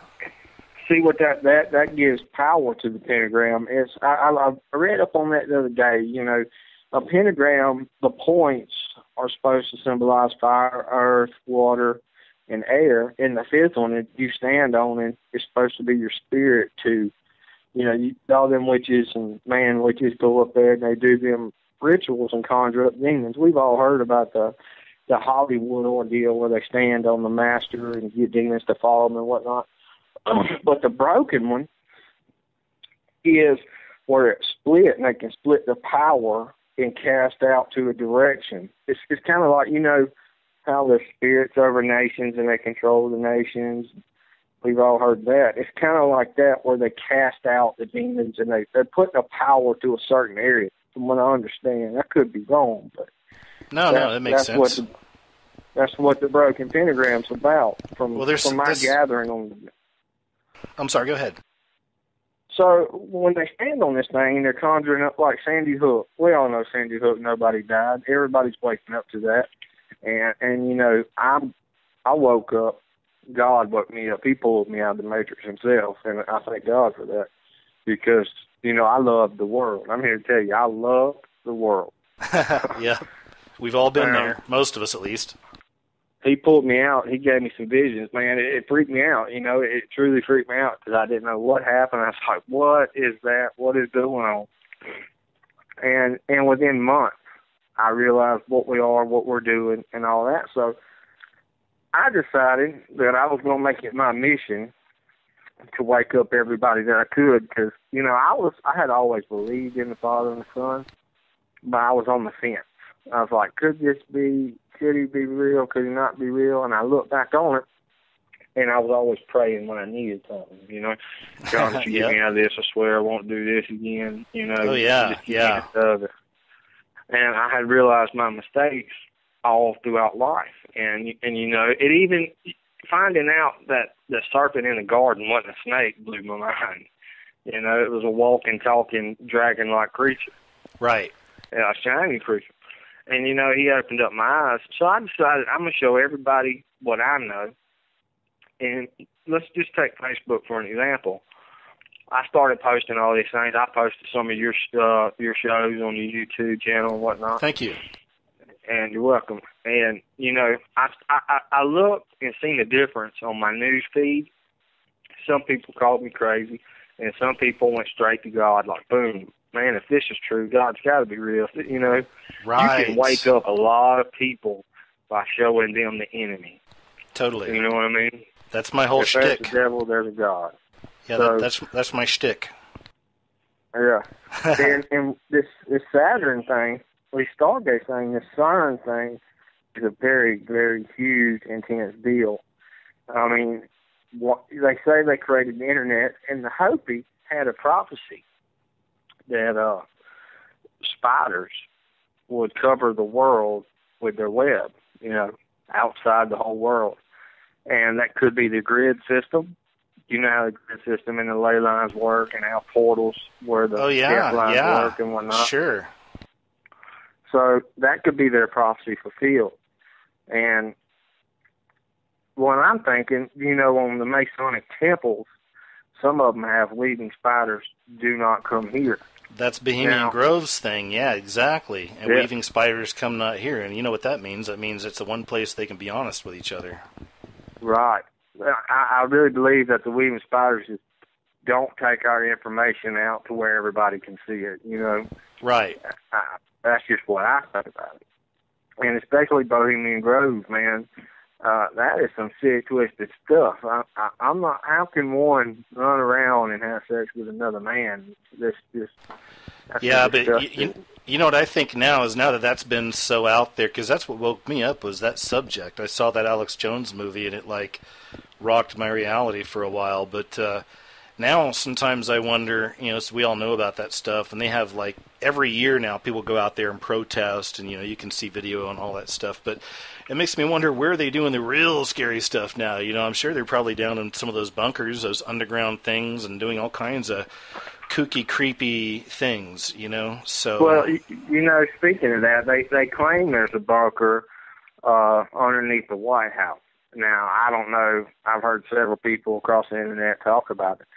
E: See what that gives power to the pentagram is. I read up on that the other day. You know, a pentagram, the points are supposed to symbolize fire, earth, water, and air. And the fifth one that you stand on, and it's supposed to be your spirit too. You know, all them witches and man witches go up there and they do them rituals and conjure up demons. We've all heard about the Hollywood ordeal where they stand on the master and get demons to follow them and whatnot. But the broken one is where it's split, and they can split the power and cast out to a direction. It's kind of like, you know, how the spirits over nations and they control the nations. We've all heard that. It's kind of like that where they cast out the demons and they're putting a power to a certain area, from what I understand. I could be wrong, but
A: no, that makes sense.
E: That's what the broken pentagram's about, from my gathering on.
A: I'm sorry, go ahead.
E: So when they stand on this thing and they're conjuring up like Sandy Hook, we all know Sandy Hook, nobody died. Everybody's waking up to that. And you know, I woke up, God woke me up. He pulled me out of the matrix himself, and I thank God for that because, you know, I love the world. I'm here to tell you, I love the world.
A: Yeah, we've all been there, most of us at least.
E: He pulled me out. He gave me some visions, man. It freaked me out. You know, it truly freaked me out because I didn't know what happened. I was like, what is that? What is going on? And within months, I realized what we are, what we're doing, and all that. So I decided that I was going to make it my mission to wake up everybody that I could because, you know, I had always believed in the Father and the Son, but I was on the fence. I was like, could he be real? Could he not be real? And I looked back on it, and I was always praying when I needed something, you know. God, if you get me out of this, I swear I won't do this again, you know.
A: Oh, yeah.
E: And I had realized my mistakes all throughout life. And you know, it even, finding out that the serpent in the garden wasn't a snake blew my mind. You know, it was a walking, talking, dragon-like creature.
A: Right.
E: A shiny creature. And, you know, he opened up my eyes. So I decided I'm going to show everybody what I know. And let's just take Facebook for an example. I started posting all these things. I posted some of your shows on the YouTube channel and whatnot.
A: Thank you.
E: And you're welcome. And, you know, I looked and seen the difference on my news feed. Some people called me crazy, and some people went straight to God, like, boom, man, if this is true, God's got to be real. You know,
A: Right.
E: You can wake up a lot of people by showing them the enemy.
A: Totally.
E: You know what I mean?
A: That's my whole
E: if
A: shtick.
E: There's a devil, there's a God.
A: Yeah,
E: so,
A: that's my shtick.
E: Yeah. and this Saturn thing, the Stargate thing, this CERN thing, is a very, very huge, intense deal. I mean, they say they created the internet, and the Hopi had a prophecy that spiders would cover the world with their web, you know, outside the whole world. And that could be the grid system. You know how the grid system and the ley lines work, and how portals where the gas lines work and whatnot.
A: Sure.
E: So that could be their prophecy fulfilled. And what I'm thinking, you know, on the Masonic temples, some of them have weaving spiders, do not come here.
A: That's Bohemian Grove's thing, yeah, exactly. And weaving spiders come not here. And you know what that means? That means it's the one place they can be honest with each other.
E: Right. I really believe that the weaving spiders just don't take our information out to where everybody can see it, you know.
A: Right.
E: That's just what I think about it. And especially Bohemian Grove, man, that is some sick, twisted stuff. I'm not. How can one run around and have sex with another man?
A: Yeah, but you know what I think now is, now that that's been so out there, because that's what woke me up was that subject. I saw that Alex Jones movie, and it like rocked my reality for a while. But now sometimes I wonder, you know, so we all know about that stuff, and they have like every year now people go out there and protest, and you know, you can see video and all that stuff. But it makes me wonder, where are they doing the real scary stuff now? You know, I'm sure they're probably down in some of those bunkers, those underground things, and doing all kinds of kooky, creepy things, you know. So,
E: well, you know, speaking of that, they claim there's a bunker underneath the White House. Now, I don't know. I've heard several people across the internet talk about it,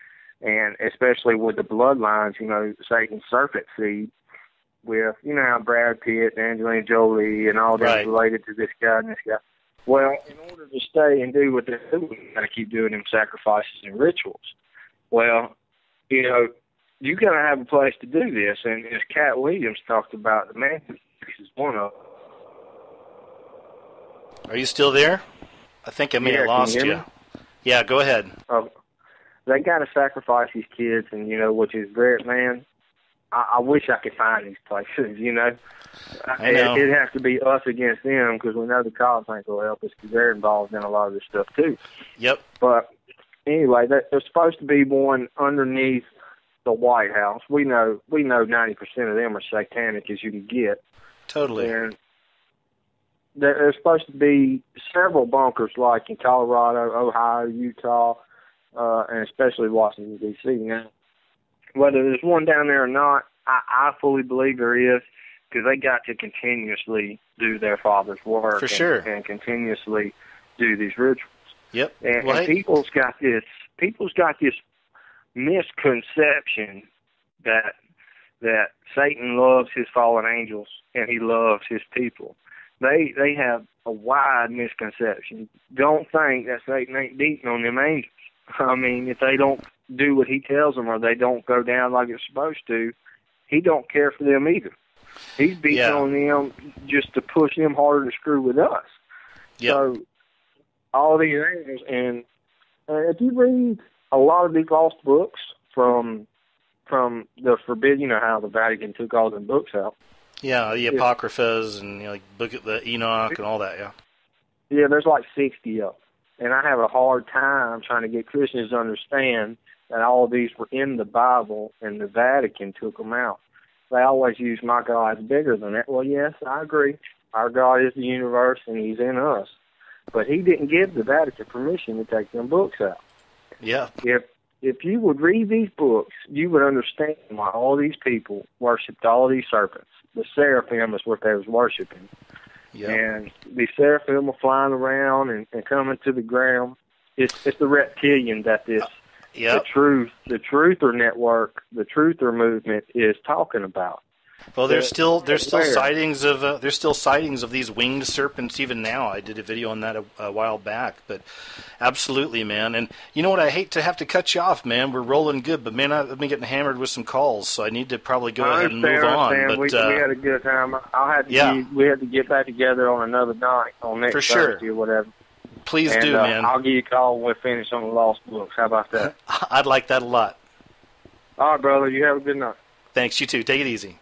E: and especially with the bloodlines, you know, Satan's serpent seed, with, you know, how Brad Pitt and Angelina Jolie and all that related to this guy and this guy. Well, in order to stay and do what they do, you got to keep doing them sacrifices and rituals. Well, you know, you got to have a place to do this, and as Cat Williams talked about, the Mantis is one of them.
A: Are you still there? I think I may have lost you. Yeah, go ahead.
E: They got to sacrifice these kids, and, you know, which is great, man. I wish I could find these places, you know.
A: I know.
E: It has to be us against them, because we know the cops ain't going to help us, because they're involved in a lot of this stuff, too.
A: Yep.
E: But anyway, there's supposed to be one underneath the White House. We know 90% of them are satanic as you can get.
A: Totally.
E: And there's supposed to be several bunkers, like in Colorado, Ohio, Utah, and especially Washington, D.C. Now, whether there's one down there or not, I fully believe there is, because they got to continuously do their Father's work.
A: For sure.
E: And continuously do these rituals.
A: Yep.
E: And people's got this misconception that Satan loves his fallen angels and he loves his people. They have a wide misconception. Don't think that Satan ain't beating on them angels. I mean, if they don't do what he tells them, or they don't go down like it's supposed to, he don't care for them either. He's beating on them just to push them harder to screw with us.
A: Yep.
E: So all these angels, and if you read a lot of these lost books from the forbidden, you know how the Vatican took all them books out.
A: Yeah, the Apocryphas and, you know, like Book of the Enoch and all that. Yeah.
E: Yeah, there's like 60 of them, and I have a hard time trying to get Christians to understand that all of these were in the Bible, and the Vatican took them out. They always use, my God's bigger than that. Well, yes, I agree. Our God is the universe, and he's in us. But he didn't give the Vatican permission to take them books out.
A: Yeah.
E: If you would read these books, you would understand why all these people worshipped all these serpents. The seraphim is what they was worshiping.
A: Yep.
E: And the seraphim are flying around and coming to the ground. It's the reptilian that this
A: Yep.
E: the Truther Network, the Truther movement is talking about.
A: Well, there's still sightings of these winged serpents even now. I did a video on that a while back, but absolutely, man. And you know what? I hate to have to cut you off, man. We're rolling good, but man, I've been getting hammered with some calls, so I need to probably go ahead and move on. But
E: we had a good time. We had to get back together on another night on next Thursday or whatever.
A: Please do, man.
E: I'll give you a call when we finish on the Lost Books. How about that?
A: I'd like that a lot.
E: All right, brother. You have a good night.
A: Thanks. You too. Take it easy.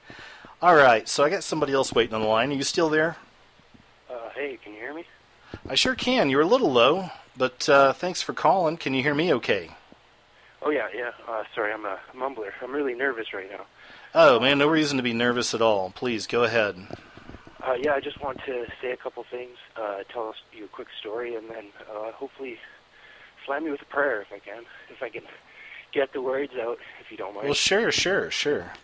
A: All right, so I got somebody else waiting on the line. Are you still there?
F: Hey, can you hear me?
A: I sure can. You're a little low, but thanks for calling. Can you hear me okay?
F: Oh, yeah. Sorry, I'm a mumbler. I'm really nervous right now.
A: Oh, man, no reason to be nervous at all. Please, go ahead.
F: Yeah, I just want to say a couple things, tell you a quick story, and then hopefully slam me with a prayer if I can get the words out, if you don't mind.
A: Well, sure. As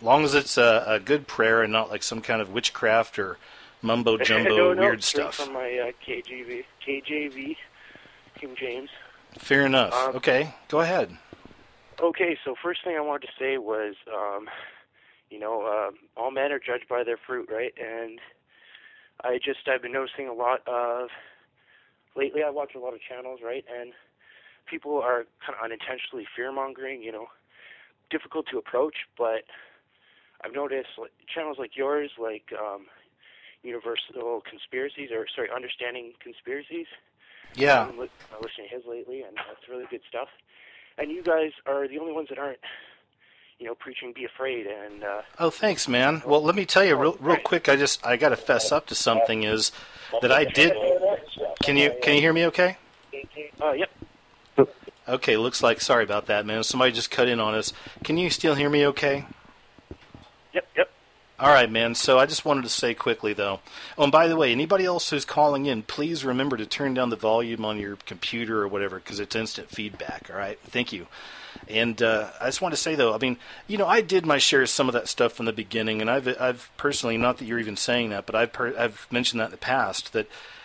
A: long as it's a good prayer and not like some kind of witchcraft or mumbo-jumbo weird stuff.
F: From my KJV, King James.
A: Fair enough. Okay, go ahead.
F: Okay, so first thing I wanted to say was, all men are judged by their fruit, right? And I've been noticing a lot of, lately I watch a lot of channels, right? And people are kind of unintentionally fear-mongering, difficult to approach, but I've noticed channels like yours, like Understanding Conspiracies.
A: Yeah.
F: I'm listening to his lately, and that's really good stuff. And you guys are the only ones that aren't, preaching be afraid. And
A: oh, thanks, man. Well, let me tell you real quick. I got to fess up to something. Is that I did? Can you hear me? Okay.
F: Yep.
A: Okay, looks like, sorry about that, man. Somebody just cut in on us. Can you still hear me okay?
F: Yep.
A: All right, man. So I just wanted to say quickly, though. Oh, and by the way, anybody else who's calling in, please remember to turn down the volume on your computer or whatever, because it's instant feedback, all right? Thank you. And I just want to say, though, I mean, I did my share of some of that stuff from the beginning, and I've personally, not that you're even saying that, but I've mentioned that in the past,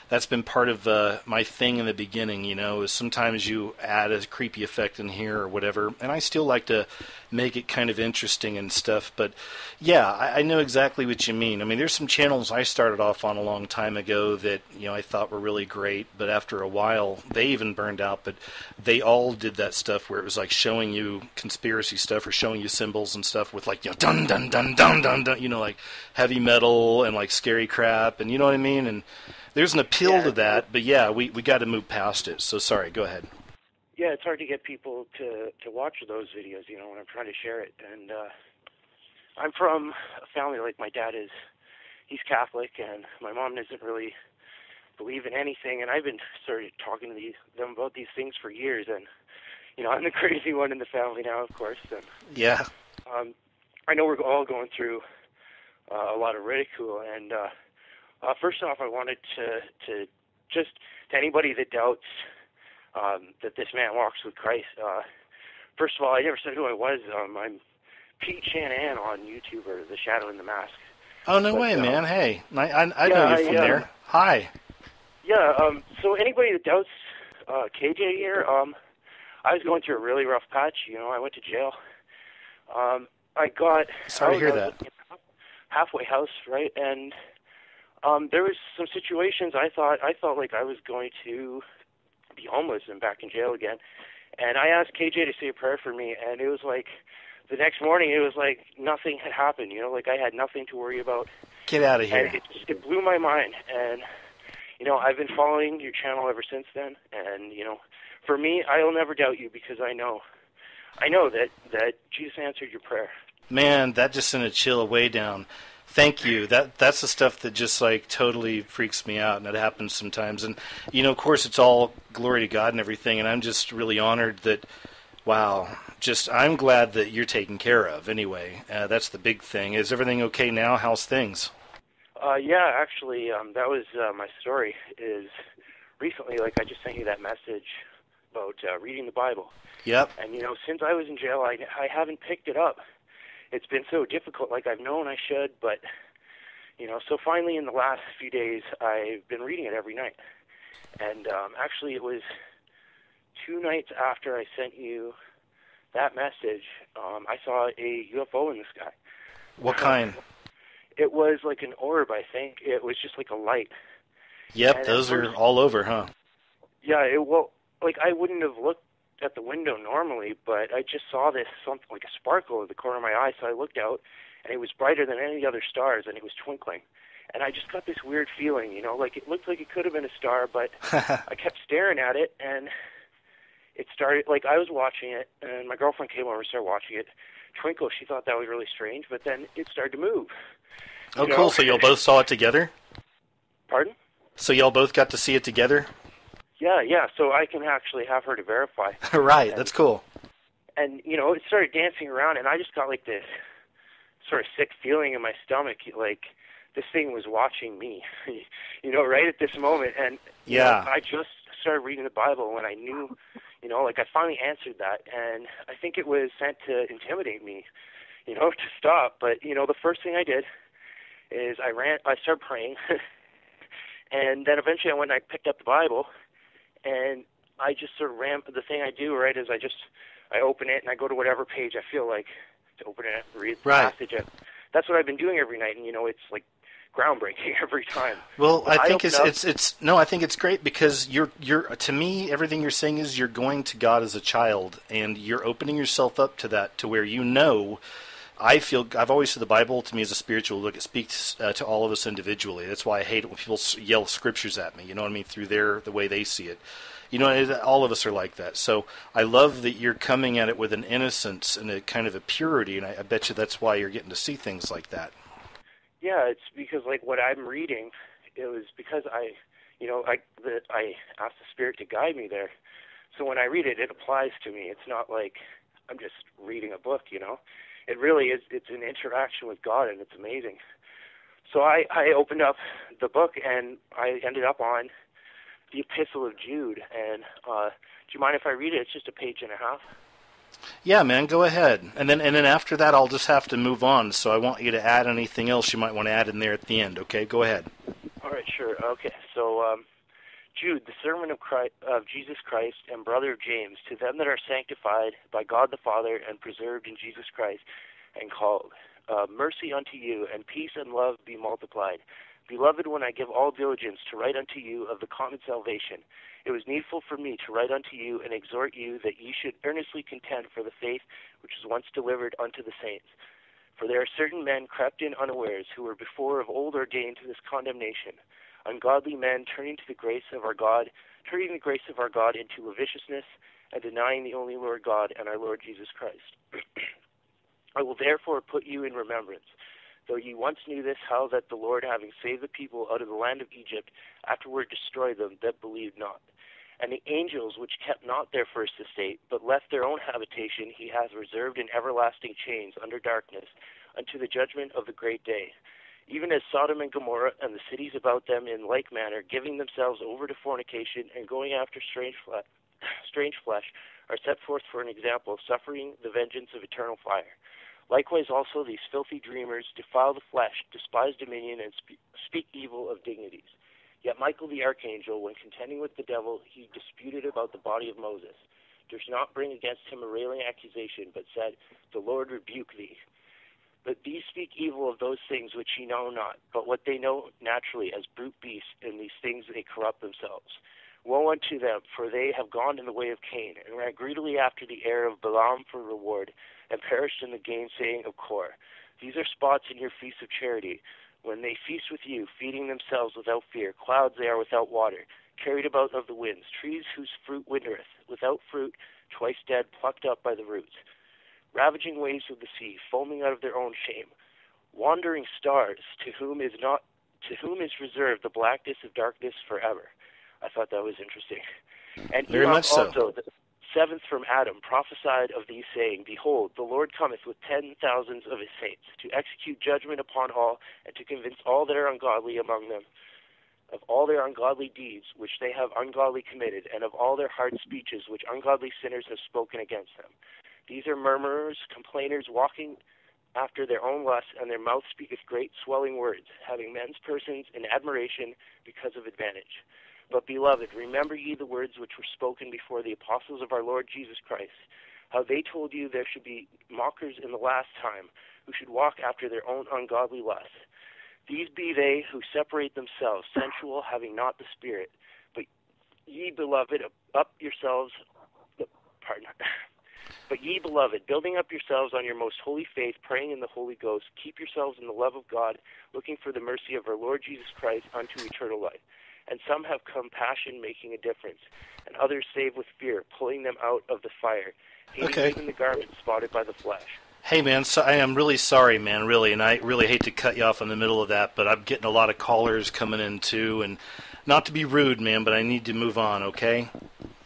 A: that's been part of my thing in the beginning, is sometimes you add a creepy effect in here or whatever, and I still like to make it kind of interesting and stuff, but yeah, I know exactly what you mean. I mean, there's some channels I started off on a long time ago that, I thought were really great, but after a while, they even burned out, but they all did that stuff where it was like showing you conspiracy stuff or showing you symbols and stuff with like, dun, dun, dun, dun, dun, dun, like heavy metal and like scary crap, and you know what I mean? And there's an appeal to that, but yeah, we got to move past it. So sorry, go ahead.
F: Yeah, it's hard to get people to watch those videos, when I'm trying to share it. And I'm from a family, like my dad he's Catholic, and my mom doesn't really believe in anything. And I've been started talking to them about these things for years. And, I'm the crazy one in the family now, of course. And,
A: yeah.
F: I know we're all going through a lot of ridicule, and first off, I wanted to just to anybody that doubts that this man walks with Christ. First of all, I never said who I was. I'm Pete Shanahan on YouTube, or The Shadow in the Mask.
A: Oh, no way, man. Hey, I know you from there. Hi.
F: Yeah, so anybody that doubts KJ here, I was going through a really rough patch. I went to jail.
A: Sorry to hear that.
F: Halfway house, right? And there was some situations I felt like I was going to be homeless and back in jail again. And I asked KJ to say a prayer for me, and it was like the next morning it was like nothing had happened, like I had nothing to worry about.
A: Get out of here.
F: And it blew my mind. And, I've been following your channel ever since then. And, for me, I'll never doubt you, because I know that Jesus answered your prayer.
A: Man, that just sent a chill way down. Thank you. That's the stuff that just like totally freaks me out, and it happens sometimes. And of course, it's all glory to God and everything. And I'm just really honored that. Wow, I'm glad that you're taken care of. Anyway, that's the big thing. Is everything okay now? How's things?
F: Yeah, actually, that was my story. Is recently, like I just sent you that message about reading the Bible.
A: Yep.
F: And, since I was in jail, I haven't picked it up. It's been so difficult. Like, I've known I should, but, so finally in the last few days, I've been reading it every night. And actually, it was 2 nights after I sent you that message, I saw a UFO in the sky.
A: What kind?
F: It was like an orb, I think. It was just like a light.
A: Yep,
F: and
A: those are all over, huh?
F: Yeah, I wouldn't have looked at the window normally, but I just saw this something like a sparkle in the corner of my eye, so I looked out, and it was brighter than any other stars, and it was twinkling. And I just got this weird feeling, like it looked like it could have been a star, but I kept staring at it, and it started, like I was watching it, and my girlfriend came over and started watching it. Twinkle, she thought that was really strange, but then it started to move.
A: Oh, cool. So y'all both saw it together?
F: Pardon?
A: So y'all both got to see it together?
F: Yeah. So I can actually have her to verify.
A: Right. That's cool.
F: And, it started dancing around, and I just got like this sort of sick feeling in my stomach, like this thing was watching me, right at this moment. And
A: yeah,
F: I just started reading the Bible when I knew, I finally answered that. And I think it was sent to intimidate me, to stop. But, the first thing I did is I started praying. And then eventually I went and I picked up the Bible, and I just sort of the thing I do, right, is I open it and I go to whatever page I feel like to open it and read the passage. And that's what I've been doing every night, and it's like groundbreaking every time.
A: Well, I think I think it's great because you're to me, everything you're saying is you're going to God as a child, and you're opening yourself up to that, to where I've always said the Bible to me is a spiritual look. It speaks to all of us individually. That's why I hate it when people yell scriptures at me, through the way they see it. All of us are like that. So I love that you're coming at it with an innocence and a kind of a purity, and I bet you that's why you're getting to see things like that.
F: Yeah, it's because like what I'm reading, it was because I asked the Spirit to guide me there. So when I read it, it applies to me. It's not like I'm just reading a book, It really is. It's an interaction with God, and it's amazing. So I opened up the book, and I ended up on the Epistle of Jude. And do you mind if I read it? It's just a page and a half.
A: Yeah, man, go ahead. And then after that, I'll just have to move on. So I want you to add anything else you might want to add in there at the end. Okay, go ahead.
F: All right, sure. Okay, so Jude, the servant of Jesus Christ and brother of James, to them that are sanctified by God the Father and preserved in Jesus Christ and called, mercy unto you, and peace and love be multiplied. Beloved, when I give all diligence to write unto you of the common salvation, it was needful for me to write unto you and exhort you that ye should earnestly contend for the faith which was once delivered unto the saints. For there are certain men crept in unawares, who were before of old ordained to this condemnation, ungodly men turning the grace of our God into lasciviousness, and denying the only Lord God and our Lord Jesus Christ. I will therefore put you in remembrance, though ye once knew this, how that the Lord, having saved the people out of the land of Egypt, afterward destroyed them that believed not. And the angels which kept not their first estate, but left their own habitation, he hath reserved in everlasting chains under darkness, unto the judgment of the great day. Even as Sodom and Gomorrah and the cities about them in like manner, giving themselves over to fornication and going after strange flesh, are set forth for an example of suffering the vengeance of eternal fire. Likewise also these filthy dreamers defile the flesh, despise dominion, and speak evil of dignities. Yet Michael the archangel, when contending with the devil, he disputed about the body of Moses, durst not bring against him a railing accusation, but said, The Lord rebuke thee. But these speak evil of those things which ye know not, but what they know naturally as brute beasts, in these things they corrupt themselves. Woe unto them, for they have gone in the way of Cain, and ran greedily after the heir of Balaam for reward, and perished in the gainsaying of Kor. These are spots in your feasts of charity, when they feast with you, feeding themselves without fear. Clouds they are without water, carried about of the winds, trees whose fruit withereth, without fruit, twice dead, plucked up by the roots. Ravaging waves of the sea, foaming out of their own shame. Wandering stars, to whom is reserved the blackness of darkness forever. I thought that was interesting. And
A: very much so.
F: Also, the seventh from Adam, prophesied of these, saying, Behold, the Lord cometh with 10,000s of his saints, to execute judgment upon all, and to convince all that are ungodly among them of all their ungodly deeds which they have ungodly committed, and of all their hard speeches which ungodly sinners have spoken against them. These are murmurers, complainers, walking after their own lusts, and their mouth speaketh great swelling words, having men's persons in admiration because of advantage. But, beloved, remember ye the words which were spoken before the apostles of our Lord Jesus Christ, how they told you there should be mockers in the last time, who should walk after their own ungodly lusts. These be they who separate themselves, sensual, having not the Spirit. But ye, beloved, But ye, beloved, building up yourselves on your most holy faith, praying in the Holy Ghost, keep yourselves in the love of God, looking for the mercy of our Lord Jesus Christ unto eternal life. And some have compassion, making a difference, and others save with fear, pulling them out of the fire, hating even the garment spotted by the flesh.
A: Hey, man, so I am really sorry, man, really, and I really hate to cut you off in the middle of that, but I'm getting a lot of callers coming in, too, and not to be rude, man, but I need to move on, okay?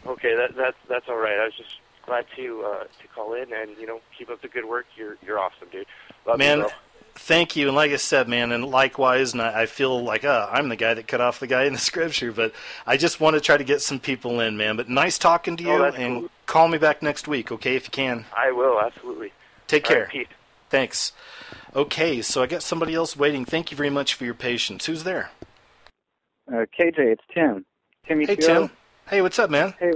F: Okay, that's all right. I was just glad to call in, and, keep up the good work. You're awesome, dude. Love
A: man,
F: you, bro.
A: Thank you, and like I said, man, and likewise, and I feel like, I'm the guy that cut off the guy in the scripture, but I just want to try to get some people in, man. But nice talking to you, and
F: cool. Call
A: me back next week, okay, if you can.
F: I will, absolutely.
A: Take care.
F: Right, Pete.
A: Thanks. Okay, so I got somebody else waiting. Thank you very much for your patience. Who's there?
G: KJ, it's Tim. Timmy.
A: Hey, Tim. Hey, what's up, man?
G: Hey,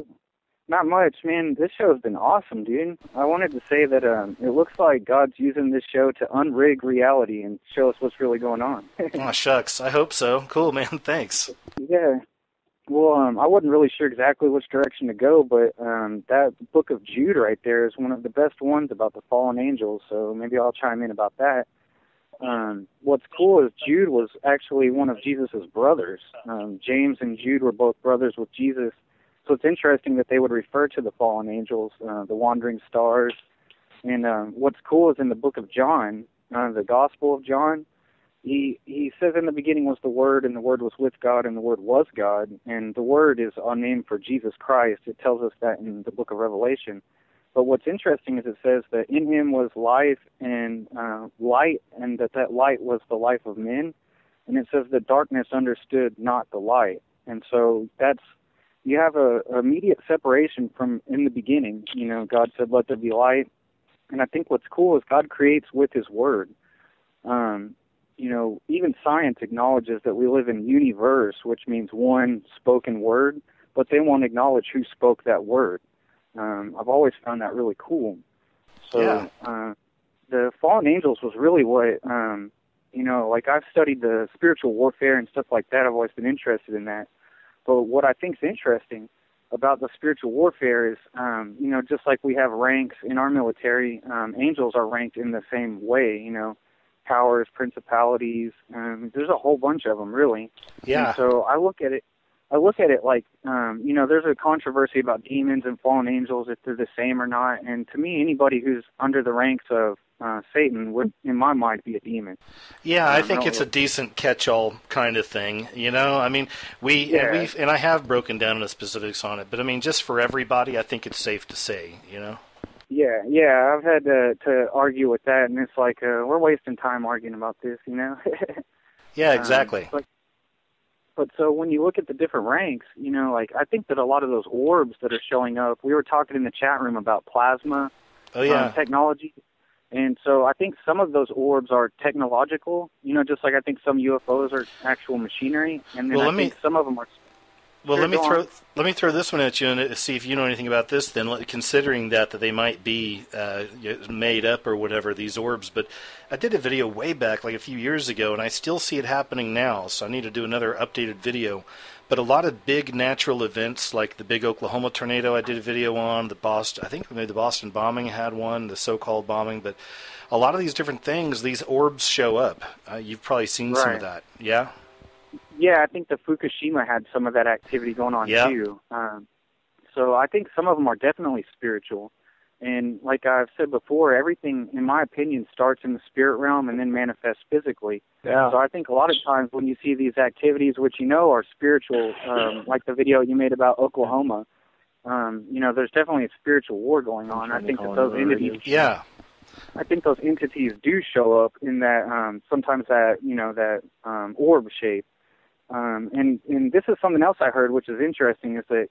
G: not much, man. This show's been awesome, dude. I wanted to say that it looks like God's using this show to unrig reality and show us what's really going on.
A: Oh, shucks. I hope so. Cool, man. Thanks.
G: Yeah. Well, I wasn't really sure exactly which direction to go, but that book of Jude right there is one of the best ones about the fallen angels, so maybe I'll chime in about that. What's cool is Jude was actually one of Jesus' brothers. James and Jude were both brothers with Jesus, so it's interesting that they would refer to the fallen angels, the wandering stars. And what's cool is in the book of John, the Gospel of John, he says in the beginning was the Word, and the Word was with God, and the Word was God. And the Word is a name for Jesus Christ. It tells us that in the book of Revelation. But what's interesting is it says that in him was life and light, and that light was the life of men. And it says that darkness understood not the light. And so you have a immediate separation from in the beginning. God said, let there be light. And I think what's cool is God creates with his Word. Even science acknowledges that we live in universe, which means one spoken word, but they won't acknowledge who spoke that word. I've always found that really cool. So the fallen angels was really what, I've studied the spiritual warfare and stuff like that. I've always been interested in that. But what I think is interesting about the spiritual warfare is, just like we have ranks in our military, angels are ranked in the same way, powers, principalities. There's a whole bunch of them, really.
A: Yeah.
G: And so I look at it like, there's a controversy about demons and fallen angels, if they're the same or not. And to me, anybody who's under the ranks of Satan would, in my mind, be a demon.
A: Yeah, I think it's a decent catch-all kind of thing. I mean, and I have broken down the specifics on it, but I mean, just for everybody, I think it's safe to say,
G: Yeah, I've had to argue with that, and it's like we're wasting time arguing about this,
A: Yeah, exactly.
G: But so when you look at the different ranks, I think that a lot of those orbs that are showing up, we were talking in the chat room about plasma technology, and so I think some of those orbs are technological, just like I think some UFOs are actual machinery, and then I think some of them are.
A: Well, let me throw this one at you and see if you know anything about this. Then, considering that they might be made up or whatever, these orbs. But I did a video way back, like a few years ago, and I still see it happening now. So I need to do another updated video. But a lot of big natural events, like the big Oklahoma tornado, I did a video on. I think maybe the Boston bombing had one, the so-called bombing. But a lot of these different things, these orbs show up. You've probably seen some of that, yeah.
G: Yeah, I think the Fukushima had some of that activity going on too. So I think some of them are definitely spiritual. And like I've said before, everything, in my opinion, starts in the spirit realm and then manifests physically. Yeah. So I think a lot of times when you see these activities, which are spiritual, like the video you made about Oklahoma, there's definitely a spiritual war going on. I think that those entities...
A: Yeah.
G: I think those entities do show up in that, sometimes that, that orb shape. And this is something else I heard, which is interesting, is that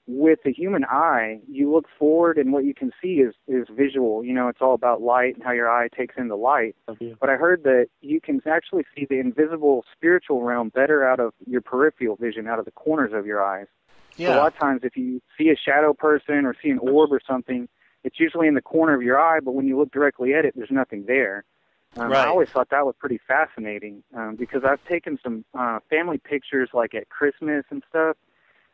G: with the human eye, you look forward and what you can see is visual. You know, it's all about light and how your eye takes in the light.
A: Mm-hmm.
G: But I heard that you can actually see the invisible spiritual realm better out of your peripheral vision, out of the corners of your eyes.
A: Yeah.
G: So a lot of times if you see a shadow person or see an orb or something, it's usually in the corner of your eye, but when you look directly at it, there's nothing there.
A: Right.
G: I always thought that was pretty fascinating because I've taken some family pictures like at Christmas and stuff,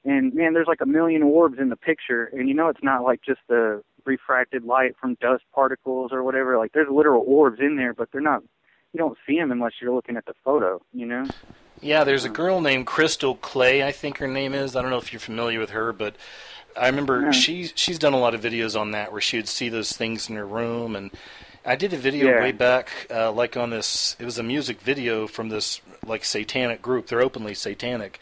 G: and man, there's like a million orbs in the picture, and you know it's not like just the refracted light from dust particles or whatever. Like there's literal orbs in there, but they're not. You don't see them unless you're looking at the photo, you know?
A: Yeah, there's a girl named Crystal Clay, I think her name is. I don't know if you're familiar with her, but I remember she's done a lot of videos on that where she would see those things in her room. And I did a video way back, like on this, it was a music video from this like satanic group. They're openly satanic.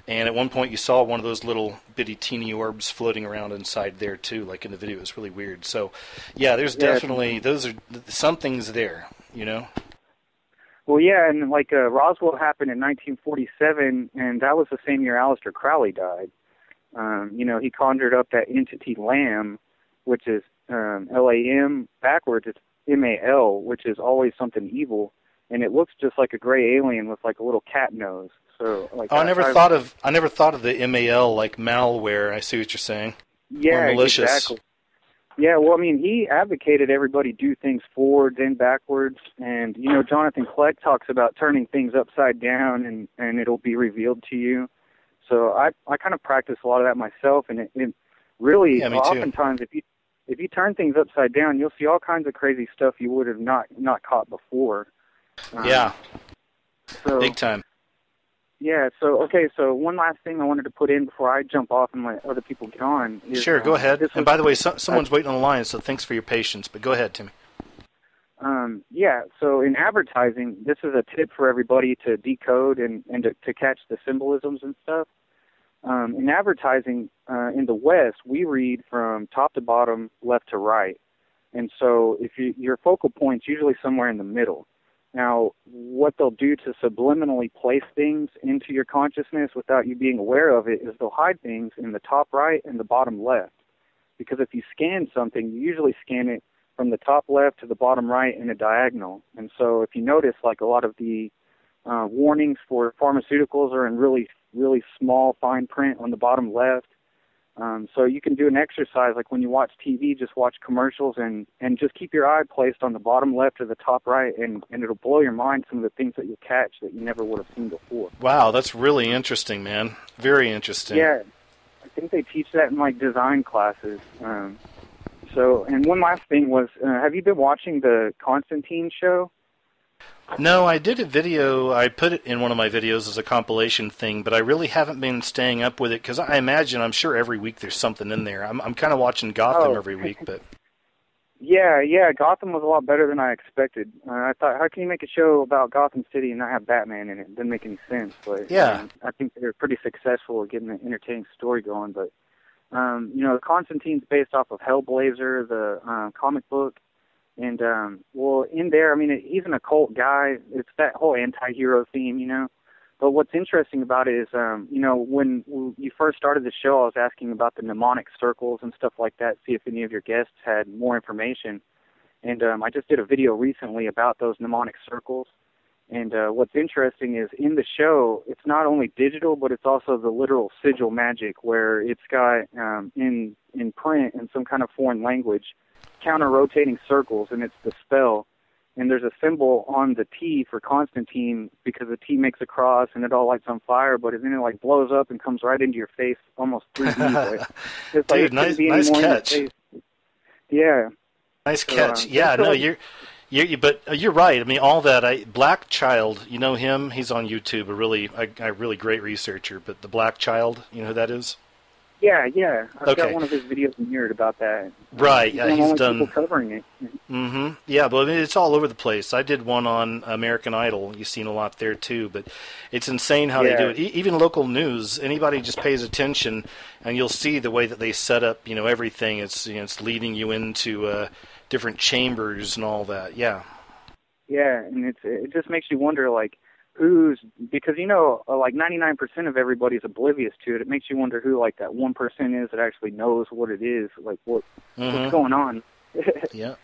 A: And at one point you saw one of those little bitty teeny orbs floating around inside there too, like in the video. It was really weird. So yeah, there's definitely, those are, something's there, you know?
G: Well, yeah, and like Roswell happened in 1947, and that was the same year Aleister Crowley died. You know, he conjured up that entity Lam, which is L-A-M, backwards it's M-A-L, which is always something evil, and it looks just like a gray alien with like a little cat nose. So, like,
A: I never thought of the M-A-L like malware. I see what you're saying.
G: Yeah,
A: or malicious.
G: Exactly. Yeah, well, I mean, he advocated everybody do things forwards and backwards, and, you know, Jonathan Clegg talks about turning things upside down and it'll be revealed to you. So I kind of practice a lot of that myself, and it really, oftentimes, if you turn things upside down, you'll see all kinds of crazy stuff you would have not caught before.
A: So, big time.
G: Yeah, so one last thing I wanted to put in before I jump off and let other people get on. Is,
A: sure, go ahead. And by the way, someone's waiting on the line, so thanks for your patience, but go ahead, Timmy.
G: Yeah, so in advertising, this is a tip for everybody to decode and to catch the symbolisms and stuff. In advertising, in the West, we read from top to bottom, left to right. And so if your focal point's usually somewhere in the middle. Now, what they'll do to subliminally place things into your consciousness without you being aware of it is they'll hide things in the top right and the bottom left. Because if you scan something, you usually scan it from the top left to the bottom right in a diagonal. And so if you notice, like a lot of the warnings for pharmaceuticals are in really, really small fine print on the bottom left. So you can do an exercise like when you watch TV, just watch commercials and just keep your eye placed on the bottom left or the top right, and it'll blow your mind some of the things that you'll catch that you never would have seen before.
A: Wow, that's really interesting, man. Very interesting.
G: Yeah, I think they teach that in like design classes. So, and one last thing was, have you been watching the Constantine show?
A: No, I did a video. I put it in one of my videos as a compilation thing, but I really haven't been staying up with it because I'm sure every week there's something in there. I'm kind of watching Gotham every week, but
G: yeah, Gotham was a lot better than I expected. I thought, how can you make a show about Gotham City and not have Batman in it? It didn't make any sense. But
A: yeah,
G: I think they're pretty successful at getting an entertaining story going. But you know, Constantine's based off of Hellblazer, the comic book. And, well, in there, I mean, he's an occult guy. It's that whole anti-hero theme, you know. But what's interesting about it is, you know, when you first started the show, I was asking about the mnemonic circles and stuff like that, see if any of your guests had more information. And I just did a video recently about those mnemonic circles. And what's interesting is in the show, it's not only digital, but it's also the literal sigil magic, where it's got in print in some kind of foreign language, counter-rotating circles, and it's the spell. And there's a symbol on the T for Constantine because the T makes a cross and it all lights on fire, but then it like blows up and comes right into your face, almost 3D. It's like,
A: dude, nice catch.
G: Yeah.
A: Nice catch. Yeah, no, but you're right. I mean, all that. Black Child, you know him? He's on YouTube, a really great researcher. But the Black Child, you know who that is?
G: Yeah. I've got one of his videos in here about that.
A: Right. Yeah, he's done
G: people covering it.
A: Mm-hmm. Yeah, but I mean, it's all over the place. I did one on American Idol. You've seen a lot there too, but it's insane how they do it. Even local news, anybody just pays attention, and you'll see the way that they set up. You know, everything. It's it's leading you into different chambers and all that. Yeah.
G: Yeah, and it just makes you wonder, like, ooze, because, you know, like 99% of everybody's oblivious to it. It makes you wonder who, like, that 1% is that actually knows what it is, like, what's going on.
A: Yeah.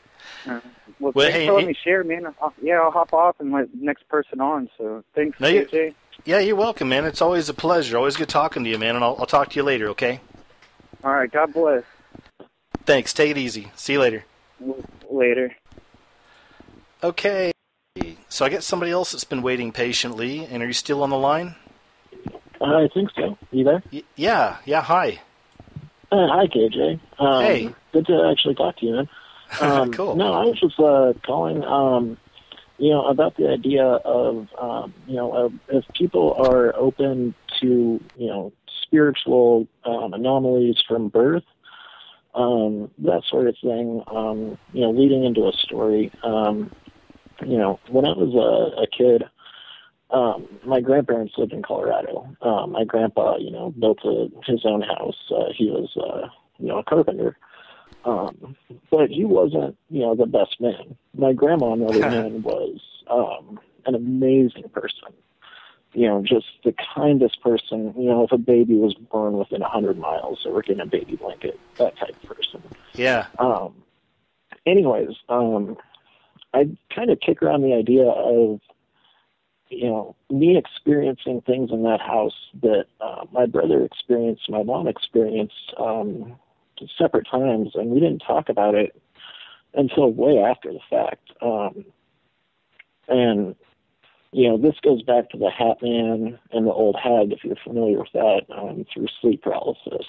G: Well, thanks for letting me share, man. I'll hop off and let the next person on, so thanks, AJ.
A: Yeah, you're welcome, man. It's always a pleasure. Always good talking to you, man, and I'll talk to you later, okay?
G: All right, God bless.
A: Thanks. Take it easy. See you later.
G: Later.
A: Okay. So I got somebody else that's been waiting patiently, and are you still on the line?
H: I think so. You there?
A: Yeah, hi.
H: Hi, KJ.
A: Hey.
H: Good to actually talk to you, man.
A: Cool.
H: No, I was just calling, about the idea of, if people are open to, spiritual anomalies from birth, that sort of thing, leading into a story. When I was a kid, my grandparents lived in Colorado. My grandpa, built his own house. He was, a carpenter. But he wasn't, the best man. My grandma, on the other hand, was an amazing person. Just the kindest person. If a baby was born within 100 miles, they were getting a baby blanket, that type of person.
A: Yeah.
H: Anyways, I kind of kick around the idea of, me experiencing things in that house that my brother experienced, my mom experienced separate times, and we didn't talk about it until way after the fact. And, this goes back to the Hat Man and the Old Hag, if you're familiar with that, through sleep paralysis.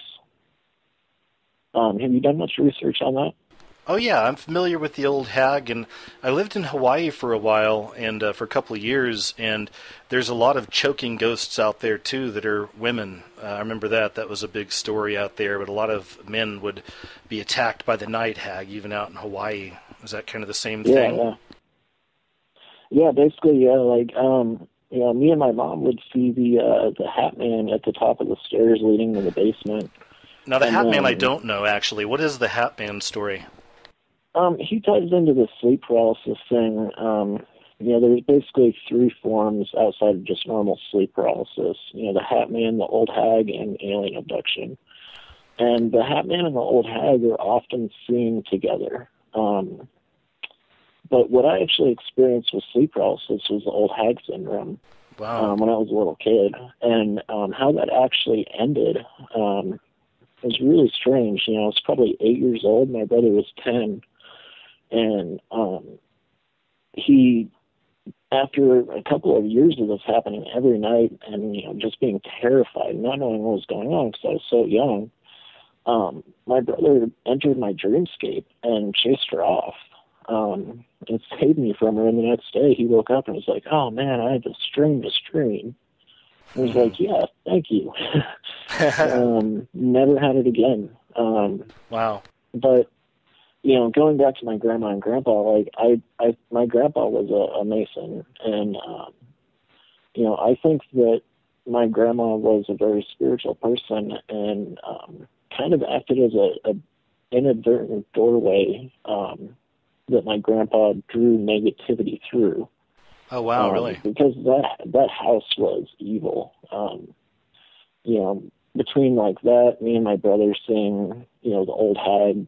H: Have you done much research on that?
A: Oh, yeah, I'm familiar with the Old Hag, and I lived in Hawaii for a while, and for a couple of years, and there's a lot of choking ghosts out there, too, that are women. I remember that. That was a big story out there, but a lot of men would be attacked by the night hag, even out in Hawaii. Is that kind of the same thing?
H: Yeah, basically, yeah, like, me and my mom would see the Hat Man at the top of the stairs leading to the basement.
A: Now, the Hat Man I don't know, actually. What is the Hat Man story?
H: He ties into the sleep paralysis thing. There's basically three forms outside of just normal sleep paralysis. The Hat Man, the Old Hag, and alien abduction. And the Hat Man and the Old Hag are often seen together. But what I actually experienced with sleep paralysis was the Old Hag syndrome.
A: Wow.
H: When I was a little kid. And how that actually ended was really strange. I was probably 8 years old. My brother was 10. And he, after a couple of years of this happening every night and, just being terrified, not knowing what was going on because I was so young, my brother entered my dreamscape and chased her off. It saved me from her, and the next day he woke up and was like, "Oh man, I had to strangest dream." I was like, "Yeah, thank you." Never had it again.
A: Wow.
H: But going back to my grandma and grandpa, like my grandpa was a Mason, and I think that my grandma was a very spiritual person and kind of acted as a inadvertent doorway that my grandpa drew negativity through.
A: Oh, wow, really?
H: Because that house was evil. Between like that, me and my brother seeing, the Old Hag,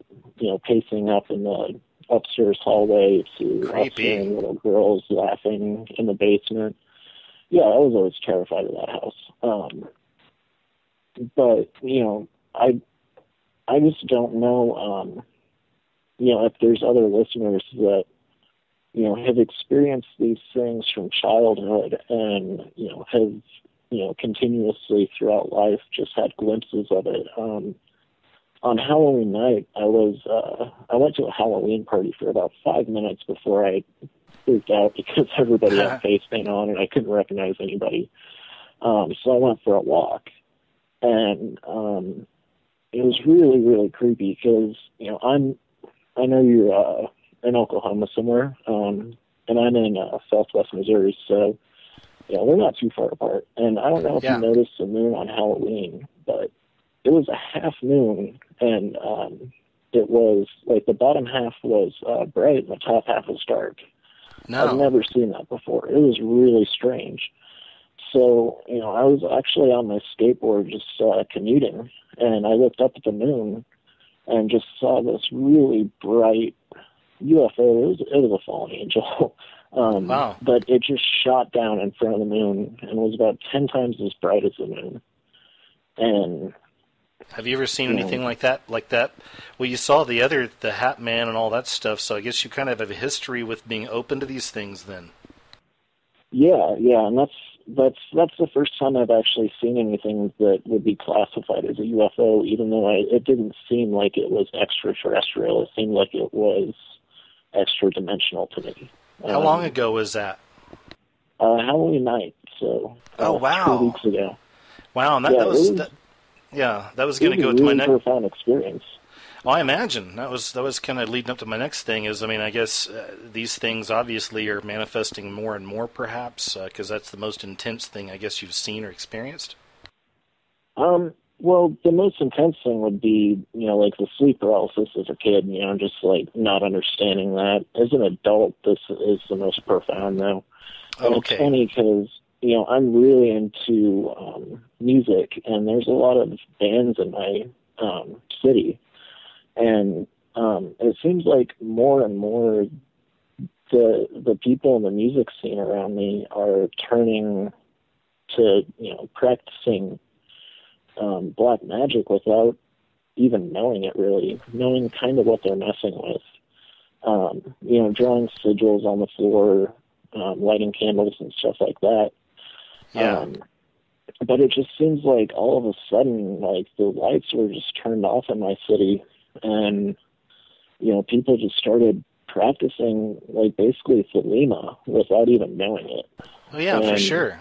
H: pacing up in the upstairs hallway to us hearing little girls laughing in the basement. Yeah, I was always terrified of that house. But, I just don't know, if there's other listeners that, have experienced these things from childhood and, have, continuously throughout life just had glimpses of it. On Halloween night, I went to a Halloween party for about 5 minutes before I freaked out because everybody had face paint on and I couldn't recognize anybody. So I went for a walk, and it was really, really creepy because, I know you're in Oklahoma somewhere, and I'm in southwest Missouri, so we're not too far apart. And I don't know if you noticed the moon on Halloween, but it was a half moon, and it was like the bottom half was bright and the top half was dark.
A: No.
H: I've never seen that before. It was really strange. So, I was actually on my skateboard just commuting, and I looked up at the moon and just saw this really bright UFO. It was a fallen angel.
A: Wow. But
H: it just shot down in front of the moon and was about 10 times as bright as the moon. And
A: have you ever seen anything like that? Well, you saw the Hat Man and all that stuff, so I guess you kind of have a history with being open to these things then.
H: Yeah, and that's the first time I've actually seen anything that would be classified as a UFO, even though it didn't seem like it was extraterrestrial. It seemed like it was extra-dimensional to me.
A: How long ago was that?
H: Halloween night, so
A: wow.
H: 2 weeks ago.
A: Wow, and that was going to go to my next
H: profound experience.
A: Well, I imagine that was kind of leading up to my next thing. I guess these things obviously are manifesting more and more, perhaps, because that's the most intense thing I guess you've seen or experienced.
H: Well, the most intense thing would be, like the sleep paralysis as a kid. Just like not understanding that. As an adult, this is the most profound, though. And
A: okay.
H: It's funny because I'm really into music, and there's a lot of bands in my city. And it seems like more and more the people in the music scene around me are turning to, practicing black magic without even knowing it, really, knowing kind of what they're messing with. Drawing sigils on the floor, lighting candles and stuff like that.
A: Yeah.
H: But it just seems like all of a sudden, like, the lights were just turned off in my city, and, people just started practicing, like, basically Thelema without even knowing it.
A: Oh, yeah, for sure.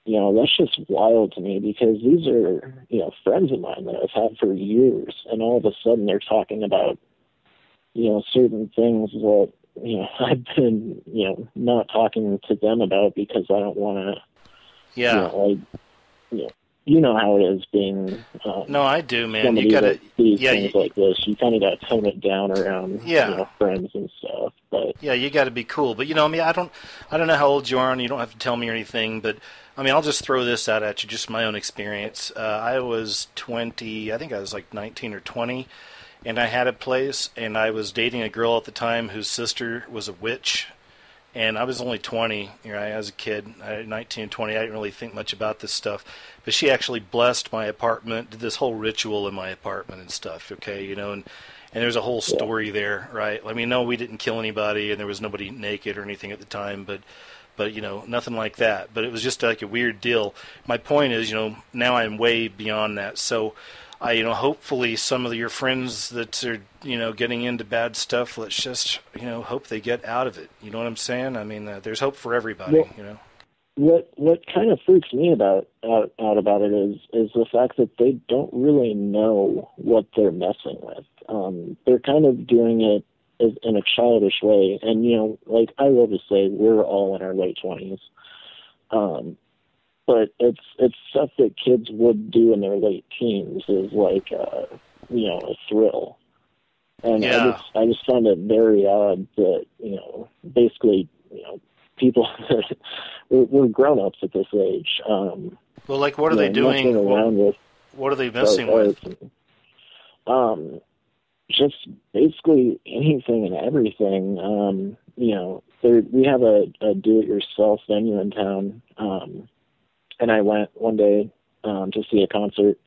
H: That's just wild to me, because these are, friends of mine that I've had for years, and all of a sudden they're talking about, certain things that, I've been, not talking to them about because I don't want to, you know how it is being.
A: No, I do, man.
H: You gotta things like this. You kind of got to tone it down around, friends and stuff. But
A: yeah, you got to be cool. But I don't know how old you are, and you don't have to tell me or anything. But I'll just throw this out at you, just my own experience. I was 20. I think I was like 19 or 20, and I had a place, and I was dating a girl at the time whose sister was a witch. And I was only 20, as a kid. I was 19 and 20. I didn't really think much about this stuff. But she actually blessed my apartment, did this whole ritual in my apartment and stuff, okay? And there's a whole story there, right? No, we didn't kill anybody, and there was nobody naked or anything at the time, but nothing like that. But it was just like a weird deal. My point is, now I'm way beyond that. So hopefully some of your friends that are, getting into bad stuff, let's just, hope they get out of it. You know what I'm saying? There's hope for everybody,
H: What kind of freaks me out about it is the fact that they don't really know what they're messing with. They're kind of doing it in a childish way. And, I will just say we're all in our late 20s. But it's stuff that kids would do in their late teens is like, a thrill. And I just find it very odd that, basically, people, we're grown-ups at this age.
A: Well, like, what are they doing? What are they messing with?
H: Just basically anything and everything. We have a do-it-yourself venue in town, and I went one day to see a concert.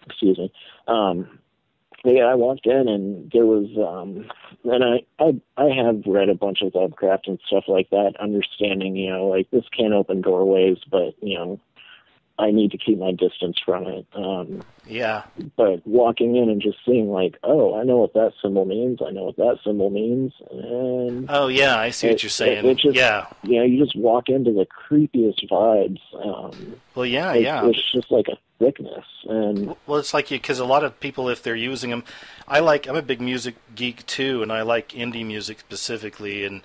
H: Excuse me. I walked in and there was, and I have read a bunch of Lovecraft and stuff like that, understanding, this can't open doorways, but, I need to keep my distance from it. But walking in and just seeing like, oh, I know what that symbol means. I know what that symbol means. And
A: oh yeah, I see what you're saying.
H: You just walk into the creepiest vibes.
A: It's
H: just like a thickness. And
A: well, it's like because a lot of people, if they're using them, I'm a big music geek too, and I like indie music specifically, and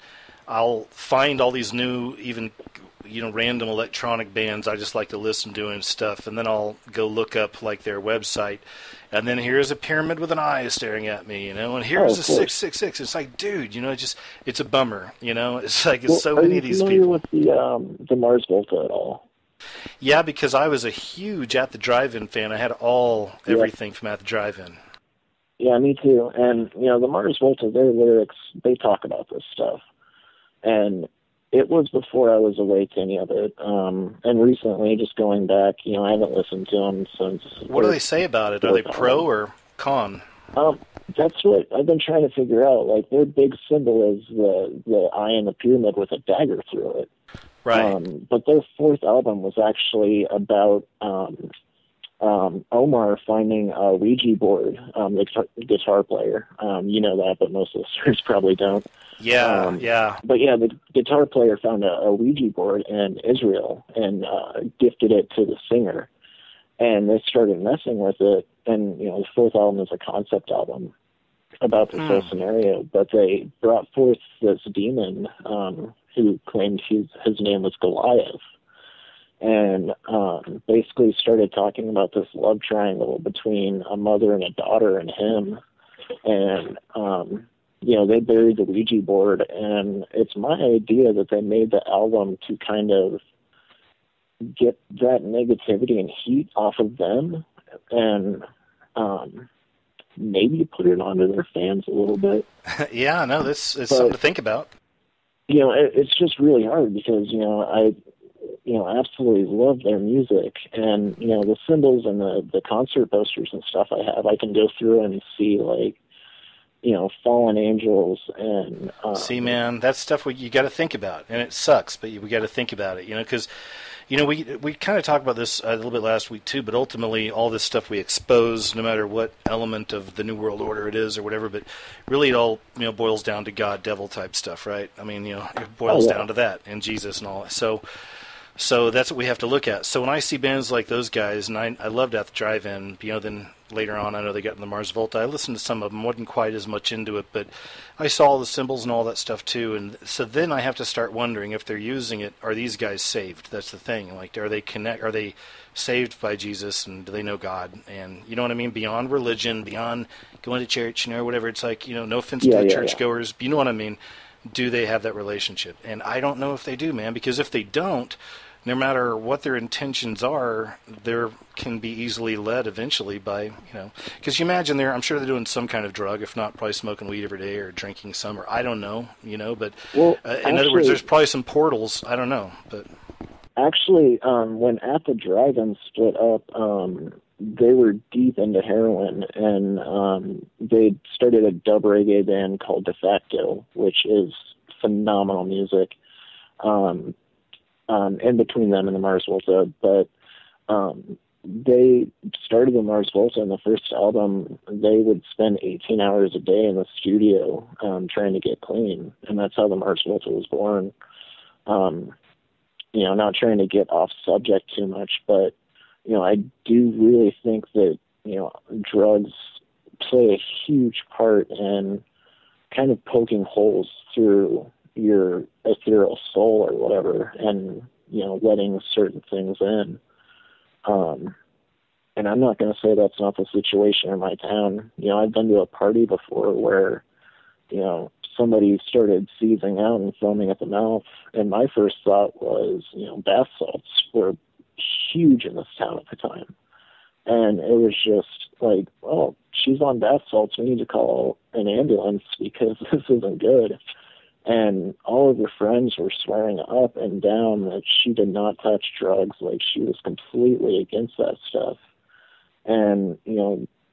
A: I'll find all these new, even, random electronic bands I just like to listen to and stuff, and then I'll go look up, like, their website, and then here's a pyramid with an eye staring at me, and here's a 666. It's like, dude, it's a bummer, It's like, it's so many of these people.
H: Are you familiar with the Mars Volta at all?
A: Yeah, because I was a huge At the Drive-In fan. I had everything from At the Drive-In.
H: Yeah, me too. And, the Mars Volta, their lyrics, they talk about this stuff. And it was before I was awake to any of it. And recently, just going back, I haven't listened to them since...
A: What do they say about it? Are they pro or con?
H: That's what I've been trying to figure out. Like, their big symbol is the eye in the pyramid with a dagger through it.
A: Right.
H: But their fourth album was actually about Omar finding a Ouija board, the guitar player. You know that, but most listeners probably don't.
A: Yeah, yeah.
H: But yeah, the guitar player found a Ouija board in Israel and gifted it to the singer. And they started messing with it. And, the fourth album is a concept album about this whole scenario. But they brought forth this demon who claimed his name was Goliath. And basically started talking about this love triangle between a mother and a daughter and him. And, they buried the Ouija board. And it's my idea that they made the album to kind of get that negativity and heat off of them and maybe put it onto their fans a little bit.
A: Yeah, no, it's something to think about.
H: It's just really hard because, I absolutely love their music, and, the symbols and the concert posters and stuff I can go through and see, like, fallen angels and...
A: See, man, that's stuff you got to think about, and it sucks, but we got to think about it, because... we kind of talked about this a little bit last week too, but ultimately all this stuff we expose, no matter what element of the New World Order it is or whatever, but really it all, boils down to God, devil type stuff, right? I mean, it boils down to that and Jesus and all that. So that's what we have to look at. So when I see bands like those guys, and I loved At the Drive-In, then later on I know they got in the Mars Volta. I listened to some of them, wasn't quite as much into it, but I saw all the symbols and all that stuff too. And so then I have to start wondering if they're using it, are these guys saved? That's the thing. Like, are they saved by Jesus, and do they know God? And you know what I mean? Beyond religion, beyond going to church, or whatever. It's like, no offense to the churchgoers, but you know what I mean? Do they have that relationship? And I don't know if they do, man, because if they don't, no matter what their intentions are, they can be easily led eventually by, because you imagine I'm sure they're doing some kind of drug, if not probably smoking weed every day or drinking some, or I don't know, but in other words, there's probably some portals, I don't know. But
H: actually, when At the Drive-In split up, they were deep into heroin, and they started a dub reggae band called De Facto, which is phenomenal music. In between them and the Mars Volta, but they started the Mars Volta, and the first album, they would spend 18 hours a day in the studio trying to get clean, and that's how the Mars Volta was born. Not trying to get off subject too much, but, I do really think that, drugs play a huge part in kind of poking holes through your ethereal soul or whatever, and letting certain things in. And I'm not going to say that's not the situation in my town. I've been to a party before where somebody started seizing out and foaming at the mouth, and my first thought was bath salts were huge in this town at the time, and it was just like, well, she's on bath salts, we need to call an ambulance because this isn't good. And all of her friends were swearing up and down that she did not touch drugs, like she was completely against that stuff. And,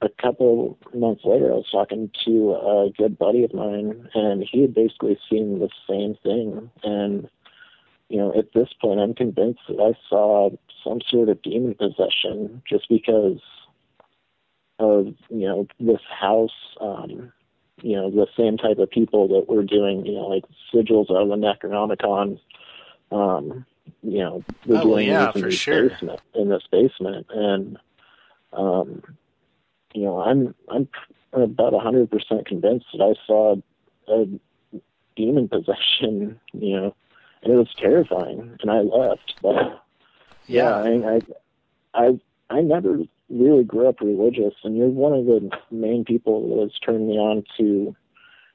H: a couple months later, I was talking to a good buddy of mine, and he had basically seen the same thing. And, at this point, I'm convinced that I saw some sort of demon possession just because of, this house, the same type of people that were doing, like sigils of the Necronomicon, they're doing
A: for sure
H: in this basement. And, I'm about 100% convinced that I saw demon possession, and it was terrifying, and I left. But I never really grew up religious, and you're one of the main people that has turned me on to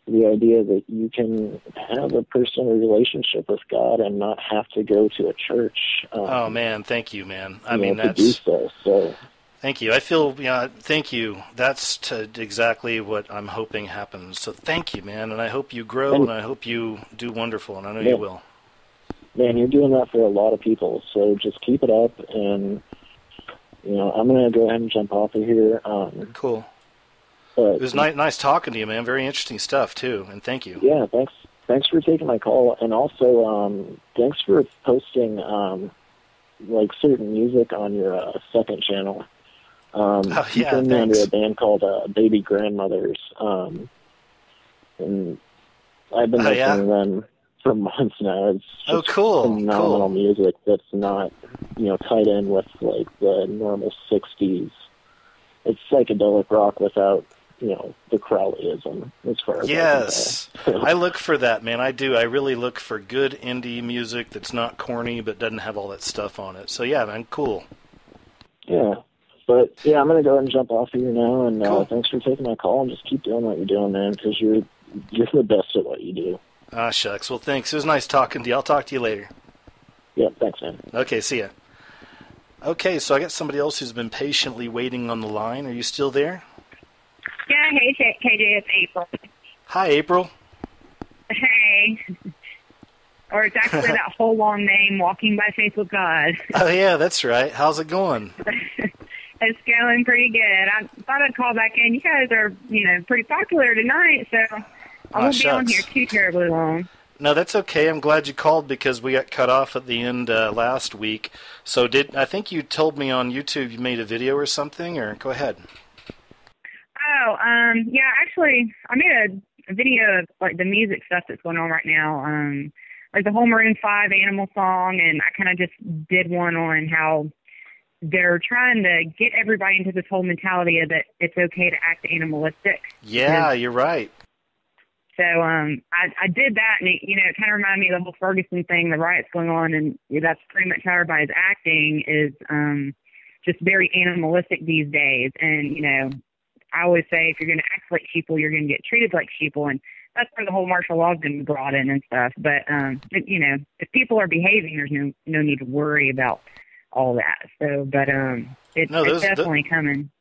H: the idea that you can have a personal relationship with God and not have to go to a church.
A: Oh man, thank you, man. I
H: mean,
A: that's
H: to do so.
A: Thank you. I feel, thank you. That's exactly what I'm hoping happens. So thank you, man, and I hope you grow, and I hope you do wonderful, and I know you will.
H: Man, you're doing that for a lot of people, so just keep it up, and, I'm going to go ahead and jump off of here.
A: Cool.
H: But,
A: it was nice talking to you, man. Very interesting stuff, too, and thank you.
H: Yeah, thanks for taking my call, and also thanks for posting, certain music on your second channel. You turned me onto a band called Baby Grandmothers, and I've been listening to them for months now. It's just phenomenal music that's not, tied in with the normal '60s. It's psychedelic rock without, the Crowleyism as far as
A: yes, I look for that, man. I do. I really look for good indie music that's not corny but doesn't have all that stuff on it. So yeah, man, cool.
H: Yeah. But, I'm going to go ahead and jump off of here now, and thanks for taking my call, and just keep doing what you're doing, man, because you're the best at what you do.
A: Ah, shucks. Well, thanks. It was nice talking to you. I'll talk to you later.
H: Yeah, thanks, man.
A: Okay, see ya. Okay, so I got somebody else who's been patiently waiting on the line. Are you still there?
I: Yeah, hey, KJ, it's April.
A: Hi, April.
I: Hey. Or it's actually that whole long name, Walking by Faith with God.
A: Oh, yeah, that's right. How's it going?
I: It's going pretty good. I thought I'd call back in. You guys are, pretty popular tonight, so I won't be on here too terribly long.
A: No, that's okay. I'm glad you called because we got cut off at the end last week. So I think you told me on YouTube you made a video or something, or go ahead.
I: Oh, yeah, actually, I made a video of, the music stuff that's going on right now. The whole Maroon 5 Animal song, and I kind of just did one on how they're trying to get everybody into this whole mentality of that it's okay to act animalistic.
A: Yeah, you're right.
I: So I did that, and it kind of reminded me of the whole Ferguson thing, the riots going on, and that's pretty much how everybody's acting is just very animalistic these days. And, I always say if you're going to act like sheeple, you're going to get treated like sheeple, and that's where the whole martial law is going to be brought in and stuff. But, if people are behaving, there's no need to worry about all that. So, but it's definitely coming.